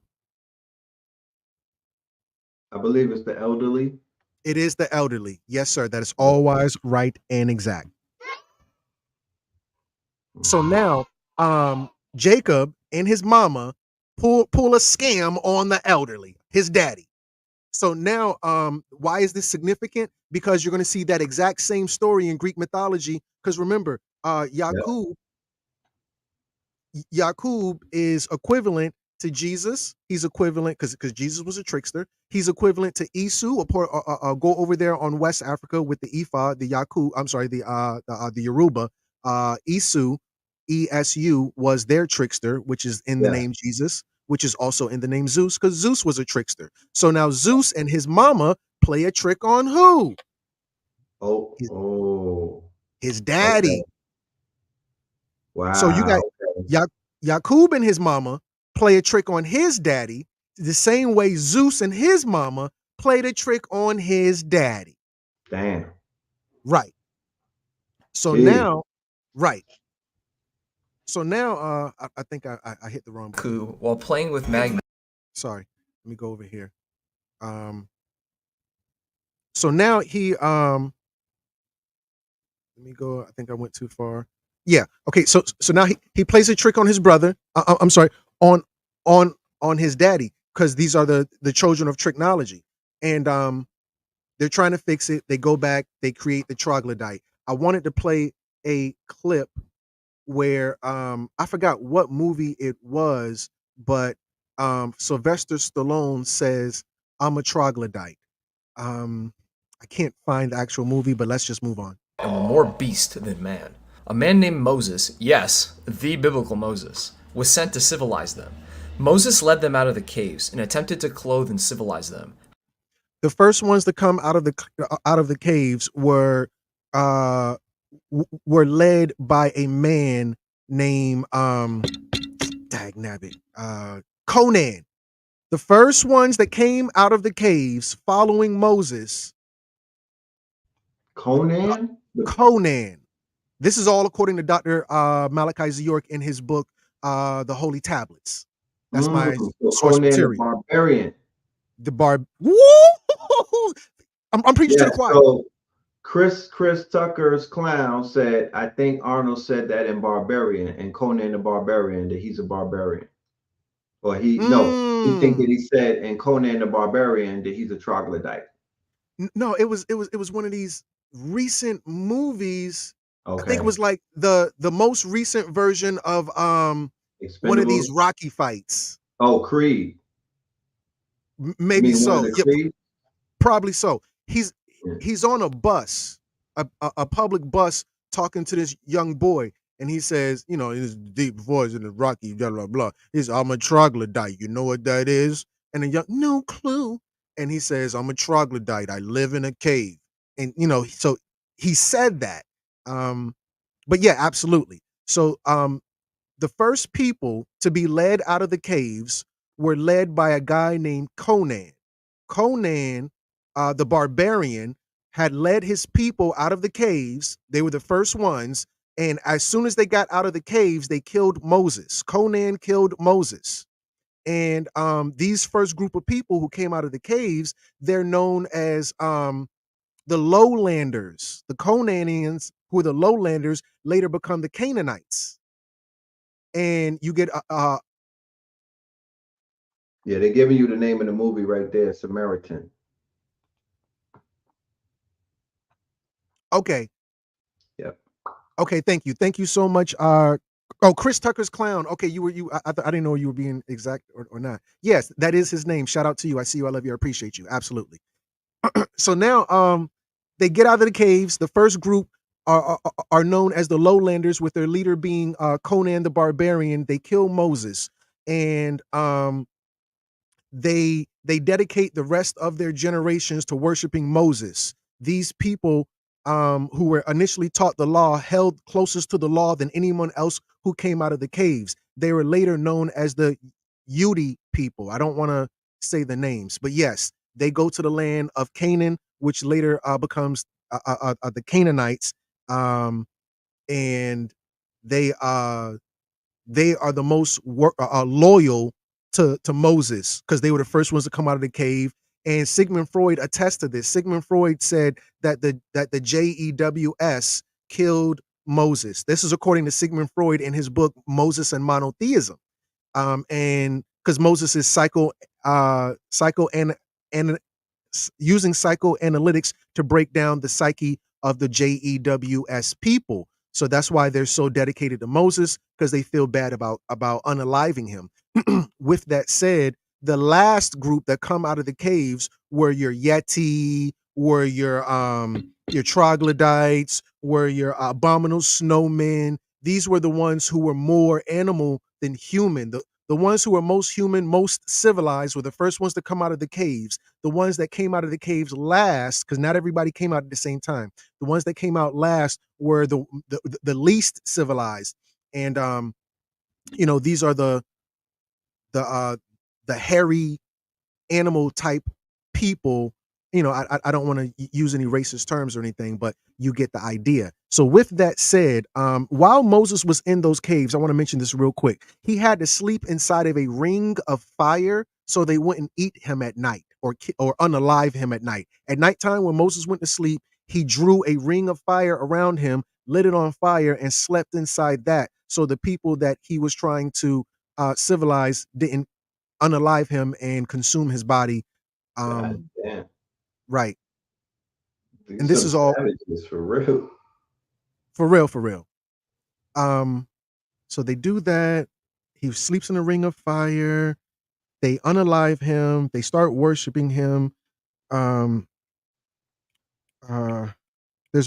I believe it's the elderly. It is the elderly. Yes, sir. That is all wise, right, and exact. So now, Jacob and his mama pull a scam on the elderly, his daddy. So now, why is this significant? Because you're going to see that exact same story in Greek mythology. Because remember, Yakub is equivalent to Jesus. He's equivalent because Jesus was a trickster. He's equivalent to Isu. Go over there on West Africa with the Ifa, the Yakub. I'm sorry, the Yoruba. Isu, ESU was their trickster, which is in the name Jesus, which is also in the name Zeus, because Zeus was a trickster. So now Zeus and his mama play a trick on who? His daddy. Okay. Wow. So you got Yakub and his mama play a trick on his daddy the same way Zeus and his mama played a trick on his daddy. Damn. Right. So now, right. So now, I think I hit the wrong button. While playing with Magma. Sorry. Let me go over here. So now he let me go. I think I went too far. Yeah. Okay. So now he plays a trick on his brother. I'm sorry, on his daddy, because these are the children of technology, and they're trying to fix it. They go back. They create the troglodyte. I wanted to play a clip where I forgot what movie it was, but Sylvester Stallone says, "I'm a troglodyte." I can't find the actual movie, but let's just move on. And were more beast than man. A man named Moses, yes, the biblical Moses, was sent to civilize them. Moses led them out of the caves and attempted to clothe and civilize them. The first ones to come out of the caves were led by a man named Dagnabbit, Conan. The first ones that came out of the caves following Moses. Conan? Conan. This is all according to Dr. Malachi Ziork in his book, The Holy Tablets. That's my source Conan material. the Barbarian. I'm preaching to the choir. So Chris Tucker's clown said, I think Arnold said that in Barbarian, and Conan the Barbarian, that he's a barbarian. Or he think that he said in Conan the Barbarian that he's a troglodyte. No, it was one of these recent movies. Okay. I think it was like the most recent version of one of these Rocky fights. Oh, Creed. Maybe so. Yeah, probably so. He's on a bus, a public bus, talking to this young boy, and he says, in his deep voice in the Rocky, blah blah blah. He's, "I'm a troglodyte. You know what that is?" And the young, "No clue." And he says, "I'm a troglodyte. I live in a cave." And so he said that. But yeah, absolutely. So the first people to be led out of the caves were led by a guy named Conan. Conan, the barbarian, had led his people out of the caves. They were the first ones. And as soon as they got out of the caves, they killed Moses. Conan killed Moses. And these first group of people who came out of the caves, they're known as the lowlanders. The Conanians, who are the lowlanders, later become the Canaanites. And you get yeah, they're giving you the name of the movie right there, Samaritan. Okay. Yep. Okay, thank you so much. Chris Tucker's clown. Okay, I didn't know you were being exact or not. Yes, that is his name. Shout out to you. I see you. I love you. I appreciate you. Absolutely. So now they get out of the caves. The first group are known as the Lowlanders, with their leader being Conan the Barbarian. They kill Moses, and they dedicate the rest of their generations to worshiping Moses. These people who were initially taught the law held closest to the law than anyone else who came out of the caves. They were later known as the Udi people. I don't want to say the names, but yes, they go to the land of Canaan, which later becomes the Canaanites, and they are the most loyal to Moses, because they were the first ones to come out of the cave. And Sigmund Freud attests to this. Sigmund Freud said that the JEWS killed Moses. This is according to Sigmund Freud in his book Moses and Monotheism. And because Moses is using psychoanalytics to break down the psyche of the JEWS people. So that's why they're so dedicated to Moses, because they feel bad about unaliving him. With that said, the last group that come out of the caves were your Yeti, were your troglodytes, were your abominable snowmen. These were the ones who were more animal than human. The ones who were most human, most civilized, were the first ones to come out of the caves. The ones that came out of the caves last, because not everybody came out at the same time. The ones that came out last were the least civilized. And these are the hairy animal type people. I don't want to use any racist terms or anything, but you get the idea. So with that said, while Moses was in those caves, I want to mention this real quick. He had to sleep inside of a ring of fire so they wouldn't eat him at night or unalive him at night. At nighttime, when Moses went to sleep, he drew a ring of fire around him, lit it on fire, and slept inside that. So the people that he was trying to civilize didn't unalive him and consume his body. God damn. Right. These And this is all savages for real. For real. So they do that. He sleeps in a ring of fire. They unalive him. They start worshiping him. There's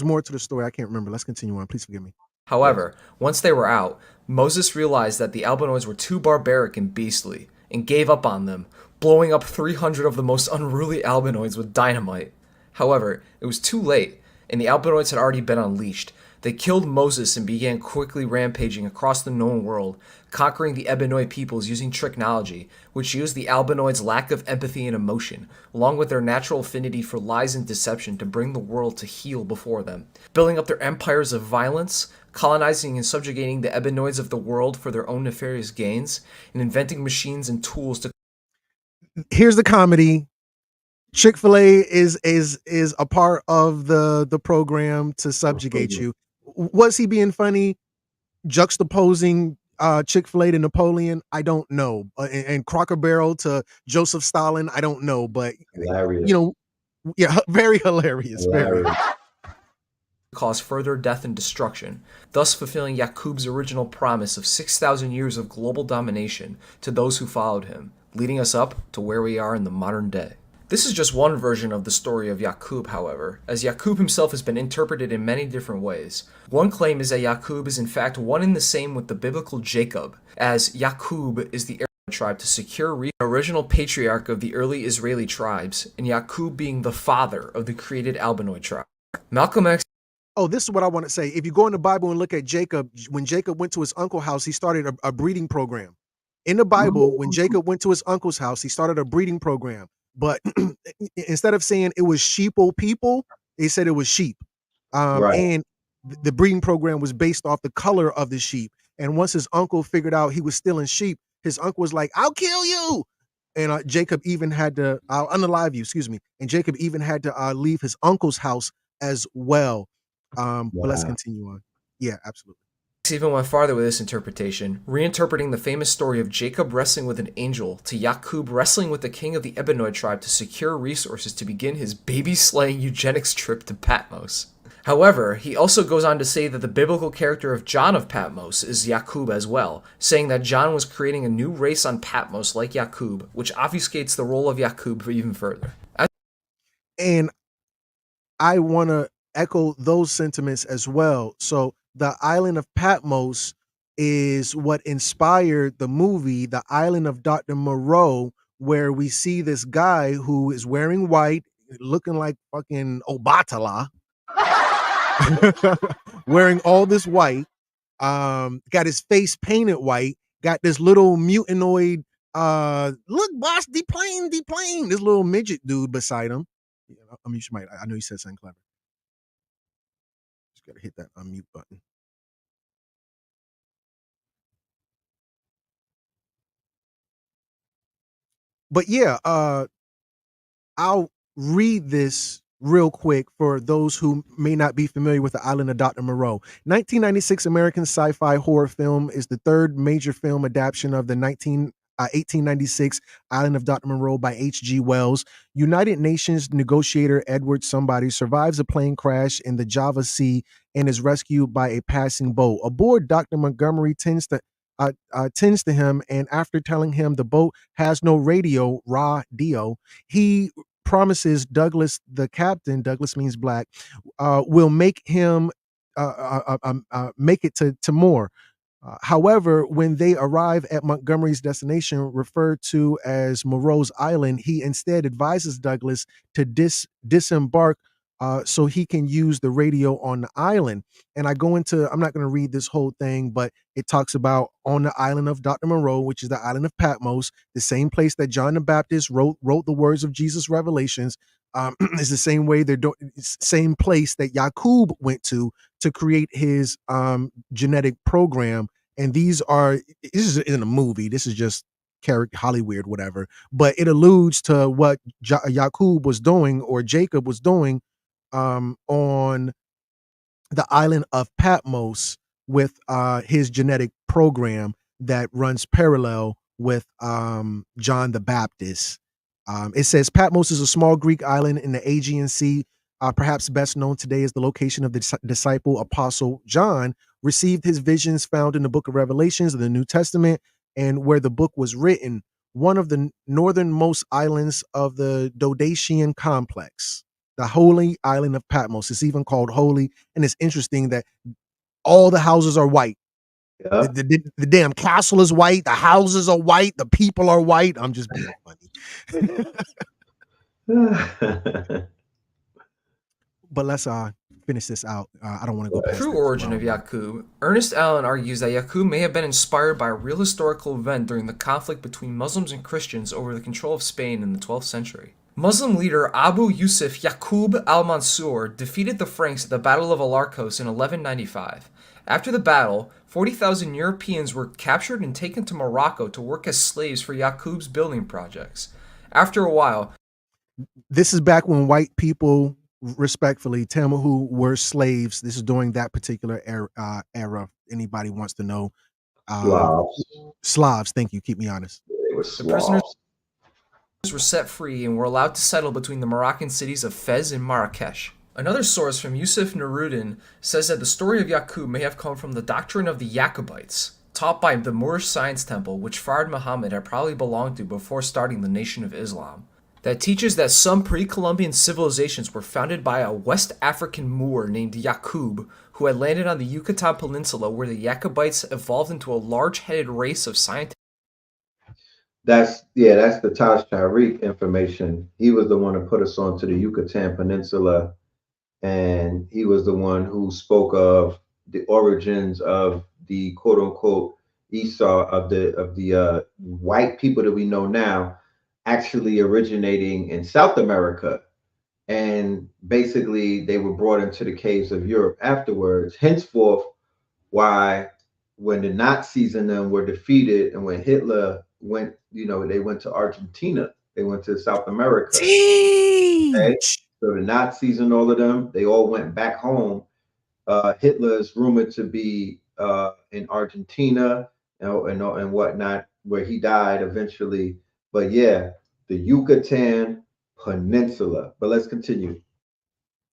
more to the story. I can't remember. Let's continue on. Please forgive me. However, once they were out, Moses realized that the albinoids were too barbaric and beastly, and gave up on them, blowing up 300 of the most unruly albinoids with dynamite. However, it was too late, and the albinoids had already been unleashed. They killed Moses and began quickly rampaging across the known world, conquering the Ebenoid peoples using technology, which used the albinoids' lack of empathy and emotion, along with their natural affinity for lies and deception, to bring the world to heel before them, building up their empires of violence, colonizing and subjugating the Ebenoids of the world for their own nefarious gains, and inventing machines and tools to... Here's the comedy. Chick-fil-A is a part of the program to subjugate you. Was he being funny, juxtaposing Chick-fil-A to Napoleon? I don't know. And Cracker Barrel to Joseph Stalin? I don't know. But hilarious. Yeah, very hilarious. Very. Cause further death and destruction, thus fulfilling Yaqub's original promise of 6,000 years of global domination to those who followed him, leading us up to where we are in the modern day. This is just one version of the story of Yaqub, however, as Yaqub himself has been interpreted in many different ways. One claim is that Yaqub is in fact one and the same with the biblical Jacob, as Yaqub is the tribe to secure original patriarch of the early Israeli tribes, and Yaqub being the father of the created albinoid tribe. Malcolm X... Oh, this is what I want to say. If you go in the Bible and look at Jacob, when Jacob went to his uncle's house, he started a breeding program. In the Bible, when Jacob went to his uncle's house, he started a breeding program. But instead of saying it was sheeple people, they said it was sheep. And the breeding program was based off the color of the sheep. And once his uncle figured out he was stealing sheep, his uncle was like, "I'll kill you." And Jacob even had to, "I'll unalive you," excuse me. And Jacob even had to leave his uncle's house as well. But let's continue on. Yeah, absolutely. Even went farther with this interpretation, reinterpreting the famous story of Jacob wrestling with an angel to Yaqub wrestling with the king of the Ebenoid tribe to secure resources to begin his baby-slaying eugenics trip to Patmos. However, he also goes on to say that the biblical character of John of Patmos is Yaqub as well, saying that John was creating a new race on Patmos like Yaqub, which obfuscates the role of Yaqub even further. And I want to echo those sentiments as well. So the island of Patmos is what inspired the movie, The Island of Dr. Moreau, where we see this guy who is wearing white, looking like fucking Obatala, wearing all this white, got his face painted white, got this little mutanoid, look, boss, deplane, this little midget dude beside him. I mean, I know you said something clever. Just gotta hit that unmute button. But yeah, I'll read this real quick for those who may not be familiar with The Island of Dr. Moreau. 1996 American sci-fi horror film is the third major film adaptation of the 1896 Island of Dr. Moreau by H.G. Wells. United Nations negotiator Edward Somebody survives a plane crash in the Java Sea and is rescued by a passing boat. Aboard, Dr. Montgomery tends to him, and after telling him the boat has no radio, he promises Douglas, the captain, Douglas means black, will make him make it to Timor. However, when they arrive at Montgomery's destination, referred to as Moreau's Island, he instead advises Douglas to disembark so he can use the radio on the island. And I'm not going to read this whole thing, but it talks about on the island of Dr. Moreau, which is the island of Patmos, the same place that John the Baptist wrote the words of Jesus' revelations. Is the same place that Yaqub went to create his genetic program. And this isn't a movie. This is just Hollywood, whatever. But it alludes to what Yaqub was doing, or Jacob was doing, on the island of Patmos with his genetic program that runs parallel with John the Baptist. It says Patmos is a small Greek island in the Aegean Sea, perhaps best known today as the location of the disciple apostle John received his visions found in the book of Revelations of the New Testament, and where the book was written, one of the northernmost islands of the Dodatian complex, the holy island of Patmos. It's even called holy, and it's interesting that all the houses are white. Yeah. The damn castle is white, the houses are white, the people are white. I'm just being funny. But let's finish this out. I don't want to go past True origin of Yaqub. Ernest Allen argues that Yaqub may have been inspired by a real historical event during the conflict between Muslims and Christians over the control of Spain in the 12th century. Muslim leader Abu Yusuf Yaqub al-Mansur defeated the Franks at the Battle of Alarcos in 1195. After the battle, 40,000 Europeans were captured and taken to Morocco to work as slaves for Yaqub's building projects. After a while... This is back when white people, respectfully, tell me who were slaves. This is during that particular era. Anybody wants to know? Slavs. Thank you. Keep me honest. The prisoners were set free and were allowed to settle between the Moroccan cities of Fez and Marrakesh. Another source from Yusuf Nuruddin says that the story of Yaqub may have come from the doctrine of the Jacobites, taught by the Moorish Science Temple, which Fard Muhammad had probably belonged to before starting the Nation of Islam. That teaches that some pre-Columbian civilizations were founded by a West African Moor named Yaqub, who had landed on the Yucatan Peninsula, where the Jacobites evolved into a large-headed race of scientists. That's the Taj Tariq information. He was the one who put us onto the Yucatan Peninsula, and he was the one who spoke of the origins of the quote-unquote Esau of the white people that we know now, actually originating in South America, and basically they were brought into the caves of Europe afterwards. Henceforth, why when the Nazis and them were defeated, and when Hitler went, they went to Argentina, they went to South America. Okay? So the Nazis and all of them, they all went back home. Hitler is rumored to be in Argentina, and whatnot, where he died eventually. But yeah, the Yucatan Peninsula. But let's continue.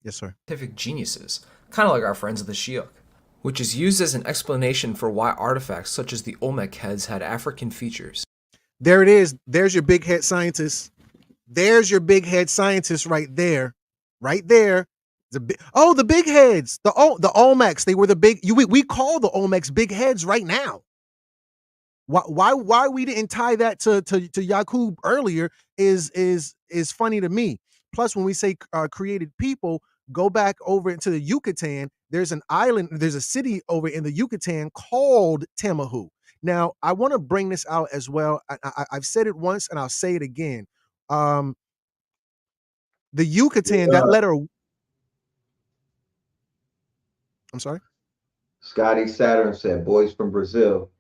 Yes, sir. Scientific geniuses, kind of like our friends of the Shiok, which is used as an explanation for why artifacts such as the Olmec heads had African features. There it is. There's your big head scientist. There's your big head scientist right there. Right there. The big heads, the Olmecs. They were the big. We call the Olmecs big heads right now. Why we didn't tie that to Yakub earlier is funny to me. Plus, when we say created people, go back over into the Yucatan. There's an island. There's a city over in the Yucatan called Tamahu. Now, I want to bring this out as well. I've said it once and I'll say it again. The Yucatan, that letter. I'm sorry. Scotty Saturn said, "Boys from Brazil."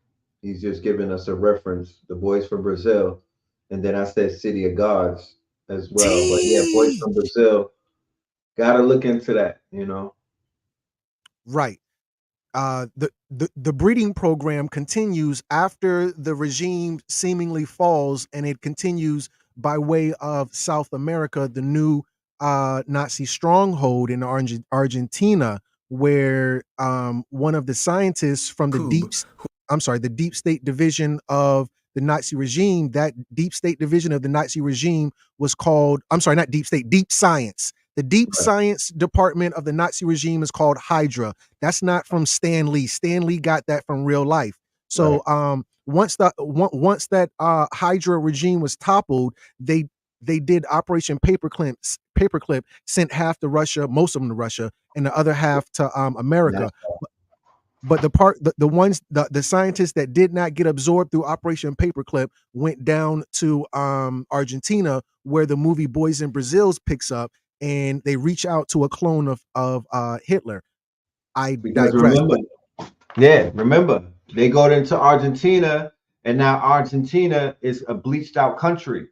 He's just giving us a reference. The Boys from Brazil, and then I said City of Gods as well. But yeah, Boys from Brazil. Got to look into that. Right. The breeding program continues after the regime seemingly falls, and it continues by way of South America, the new Nazi stronghold in Argentina, where one of the scientists from the deep state division of the Nazi regime, that deep state division of the Nazi regime was called, not deep state, deep science. The deep science department of the Nazi regime is called Hydra. That's not from Stan Lee. Stan Lee got that from real life. So once that Hydra regime was toppled, they did Operation Paperclip, sent half to Russia, most of them to Russia, and the other half to America. But the scientists that did not get absorbed through Operation Paperclip went down to Argentina, where the movie Boys in Brazil picks up, and they reach out to a clone of Hitler. I digress. Remember, they go into Argentina, and now Argentina is a bleached out country.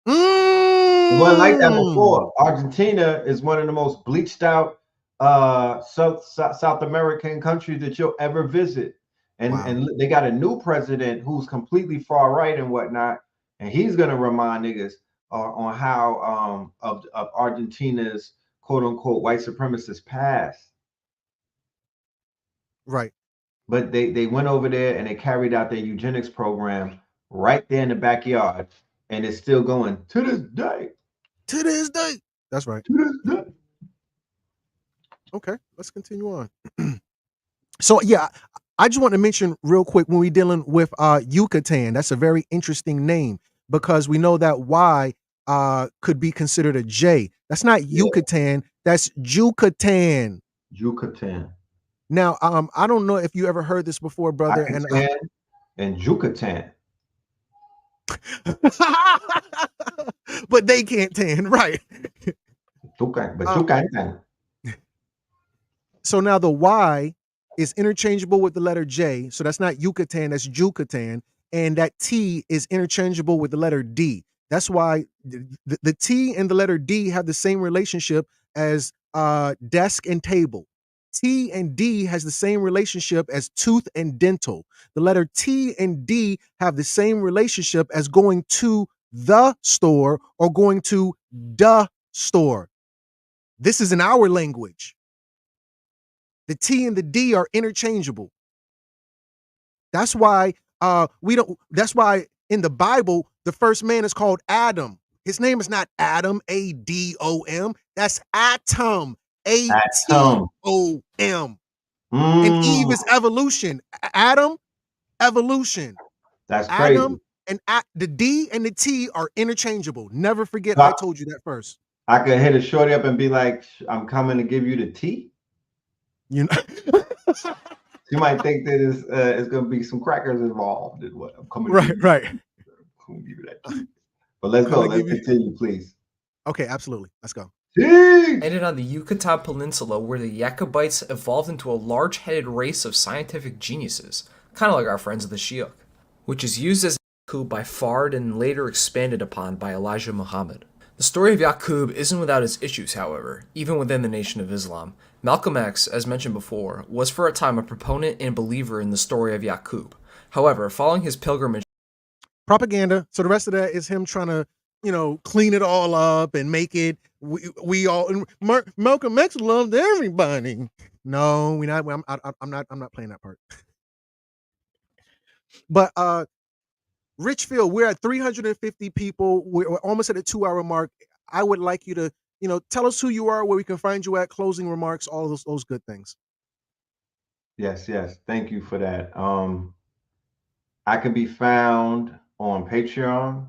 It wasn't like that before. Argentina is one of the most bleached out South American countries that you'll ever visit. And they got a new president who's completely far right and whatnot, and he's gonna remind niggas on how of Argentina's quote unquote white supremacist past. Right. But they went over there and they carried out their eugenics program right there in the backyard, and it's still going to this day. To this day. That's right. To this day. Okay, let's continue on. So yeah, I just want to mention real quick, when we're dealing with Yucatan, that's a very interesting name, because we know that Y could be considered a J. That's not Yucatan, that's Yucatan. Yucatan. Now, I don't know if you ever heard this before, brother. And Yucatan. But they can't tan, right? So now the Y is interchangeable with the letter J. So that's not Yucatan, that's Yucatan. And that T is interchangeable with the letter D. That's why the T and the letter D have the same relationship as desk and table. T and D has the same relationship as tooth and dental. The letter T and D have the same relationship as going to the store or going to the store. This is in our language. The T and the D are interchangeable. That's why that's why in the Bible, the first man is called Adam. His name is not Adam, A-D-O-M. That's Atom, A-T-O-M. And Eve is evolution. Adam, evolution. That's crazy. Adam and the D and the T are interchangeable. Never forget I told you that first. I could hit a shorty up and be like, I'm coming to give you the tea. You know, you might think that it's going to be some crackers involved. In what I'm coming. Right. I'm gonna give you that tea. But let's go. Let's continue, please. Okay, absolutely. Let's go. Ended on the Yucatan Peninsula, where the Jacobites evolved into a large-headed race of scientific geniuses, kind of like our friends of the Shiok, which is used as Yaqub by Fard and later expanded upon by Elijah Muhammad. The story of Yaqub isn't without its issues, however, even within the Nation of Islam. Malcolm X, as mentioned before, was for a time a proponent and believer in the story of Yaqub. However, following his pilgrimage... Propaganda. So the rest of that is him trying to, clean it all up and make it, we all, Malcolm X loved everybody. No, I'm not playing that part. But Richfield, we're at 350 people. We're almost at a 2-hour mark. I would like you to, tell us who you are, where we can find you at, closing remarks, all of those good things. Yes. Thank you for that. I can be found on Patreon.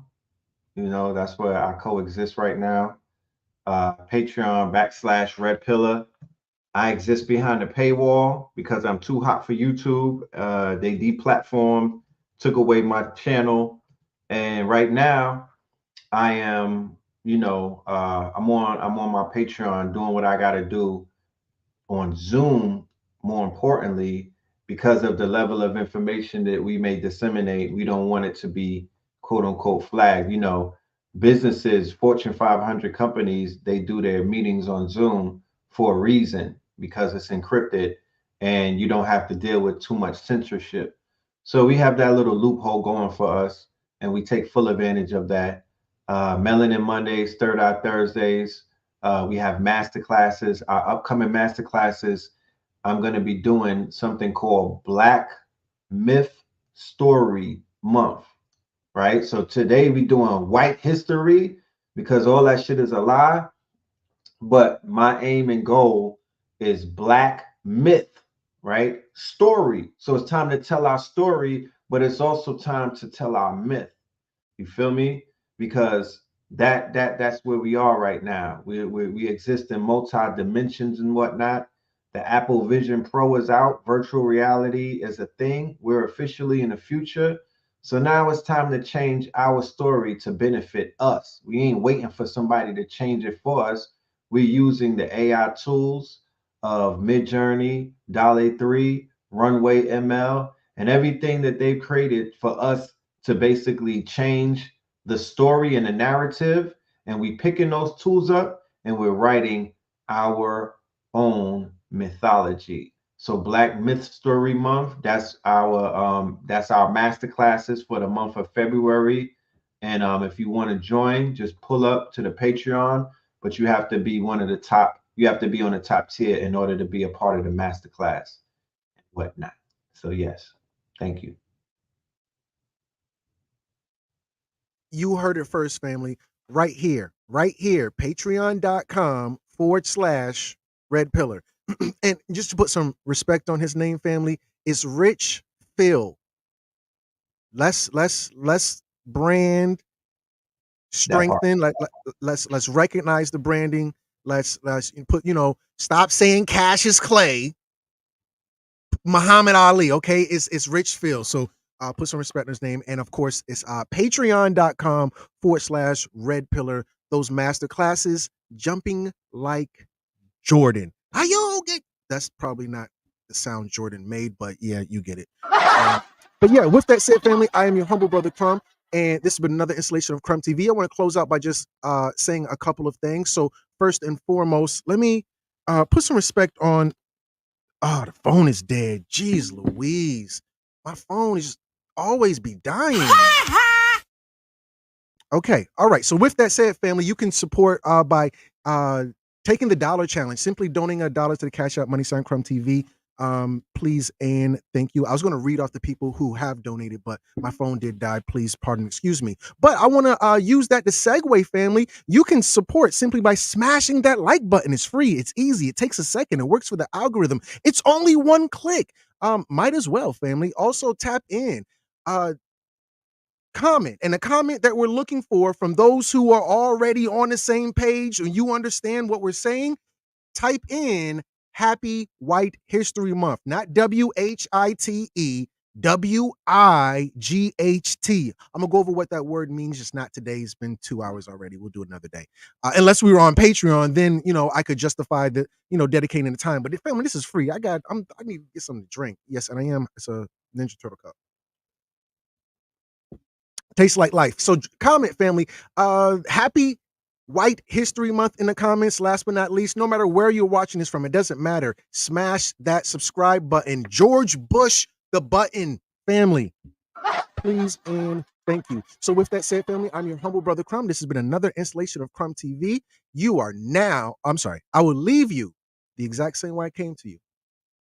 That's where I coexist right now. Patreon /Red Pillar. I exist behind the paywall because I'm too hot for YouTube. They deplatformed, took away my channel, and right now I am, I'm on my Patreon doing what I got to do on Zoom. More importantly, because of the level of information that we may disseminate, we don't want it to be quote unquote flagged. Businesses, Fortune 500 companies, they do their meetings on Zoom for a reason because it's encrypted and you don't have to deal with too much censorship. So we have that little loophole going for us and we take full advantage of that. Melanin Mondays, Third Eye Thursdays. We have master classes. Our upcoming master classes, I'm going to be doing something called Black Myth Story Month, right? So today we doing white history because all that shit is a lie. But my aim and goal is Black myth, right? Story. So it's time to tell our story, but it's also time to tell our myth. You feel me? Because that's where we are right now. We exist in multi dimensions and whatnot. The Apple Vision Pro is out. Virtual reality is a thing. We're officially in the future. So now it's time to change our story to benefit us. We ain't waiting for somebody to change it for us. We're using the AI tools of Midjourney, DALL-E 3, Runway ML, and everything that they've created for us to basically change the story and the narrative. And we picking those tools up and we're writing our own mythology. So Black Myth Story Month, that's our master classes for the month of February. And if you want to join, just pull up to the Patreon, but you have to be one of the top, you have to be on the top tier in order to be a part of the master class and whatnot. So yes, thank you. You heard it first, family. Right here, patreon.com/Red Pillar. And just to put some respect on his name, family, it's Rich Phil. Let's brand strengthen. Let's recognize the branding. Let's put, stop saying Cassius Clay, Muhammad Ali. Okay, it's Rich Phil. So put some respect on his name. And of course, it's patreon.com/Red Pillar. Those master classes, jumping like Jordan. That's probably not the sound Jordan made, but yeah, you get it. But yeah, with that said, family, I am your humble brother CRUMB, and this has been another installation of CRUMB TV. I want to close out by just saying a couple of things. So first and foremost, let me put some respect on. Oh, the phone is dead. Jeez Louise. My phone is just always be dying. Okay. All right. So with that said, family, you can support by taking the dollar challenge, simply donating $1 to the Cash App #CRUMB TV. Please and thank you. I was going to read off the people who have donated, but my phone did die. Please pardon, excuse me. But I want to use that to segue, family. You can support simply by smashing that like button. It's free. It's easy. It takes a second. It works for the algorithm. It's only one click. Might as well, family. Also tap in. Comment, and a comment that we're looking for from those who are already on the same page and you understand what we're saying. Type in Happy White History Month, not WHITE, WIGHT. I'm gonna go over what that word means, just not today. It's been 2 hours already. We'll do it another day. Unless we were on Patreon, then I could justify the dedicating the time. But family, this is free. I need to get something to drink. Yes, and I am. It's a Ninja Turtle cup. Tastes like life. So comment, family. Happy White History Month in the comments. Last but not least, no matter where you're watching this from, it doesn't matter. Smash that subscribe button. George Bush the button, family. Please and thank you. So with that said, family, I'm your humble brother CRUMB. This has been another installation of CRUMB TV. I will leave you the exact same way I came to you.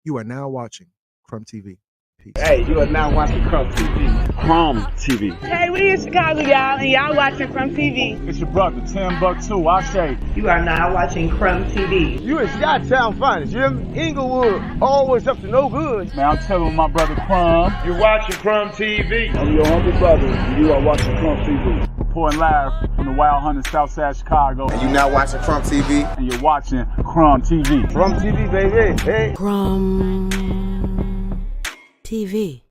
You are now watching CRUMB TV. Peace. Hey, you are now watching CRUMB TV. CRUMB TV. Hey, we in Chicago, y'all, and y'all watching CRUMB TV. It's your brother, Timbuktu. I say. You are now watching CRUMB TV. You in Chi-Town finest. You're in Inglewood, always up to no good. Man, I'm telling my brother CRUMB. You're watching CRUMB TV. I'm your humble brother, and you are watching CRUMB TV. Reporting live from the Wild Hunters, Southside Chicago. And you now watching CRUMB TV. And you're watching CRUMB TV. CRUMB TV, baby. Hey. CRUMB TV.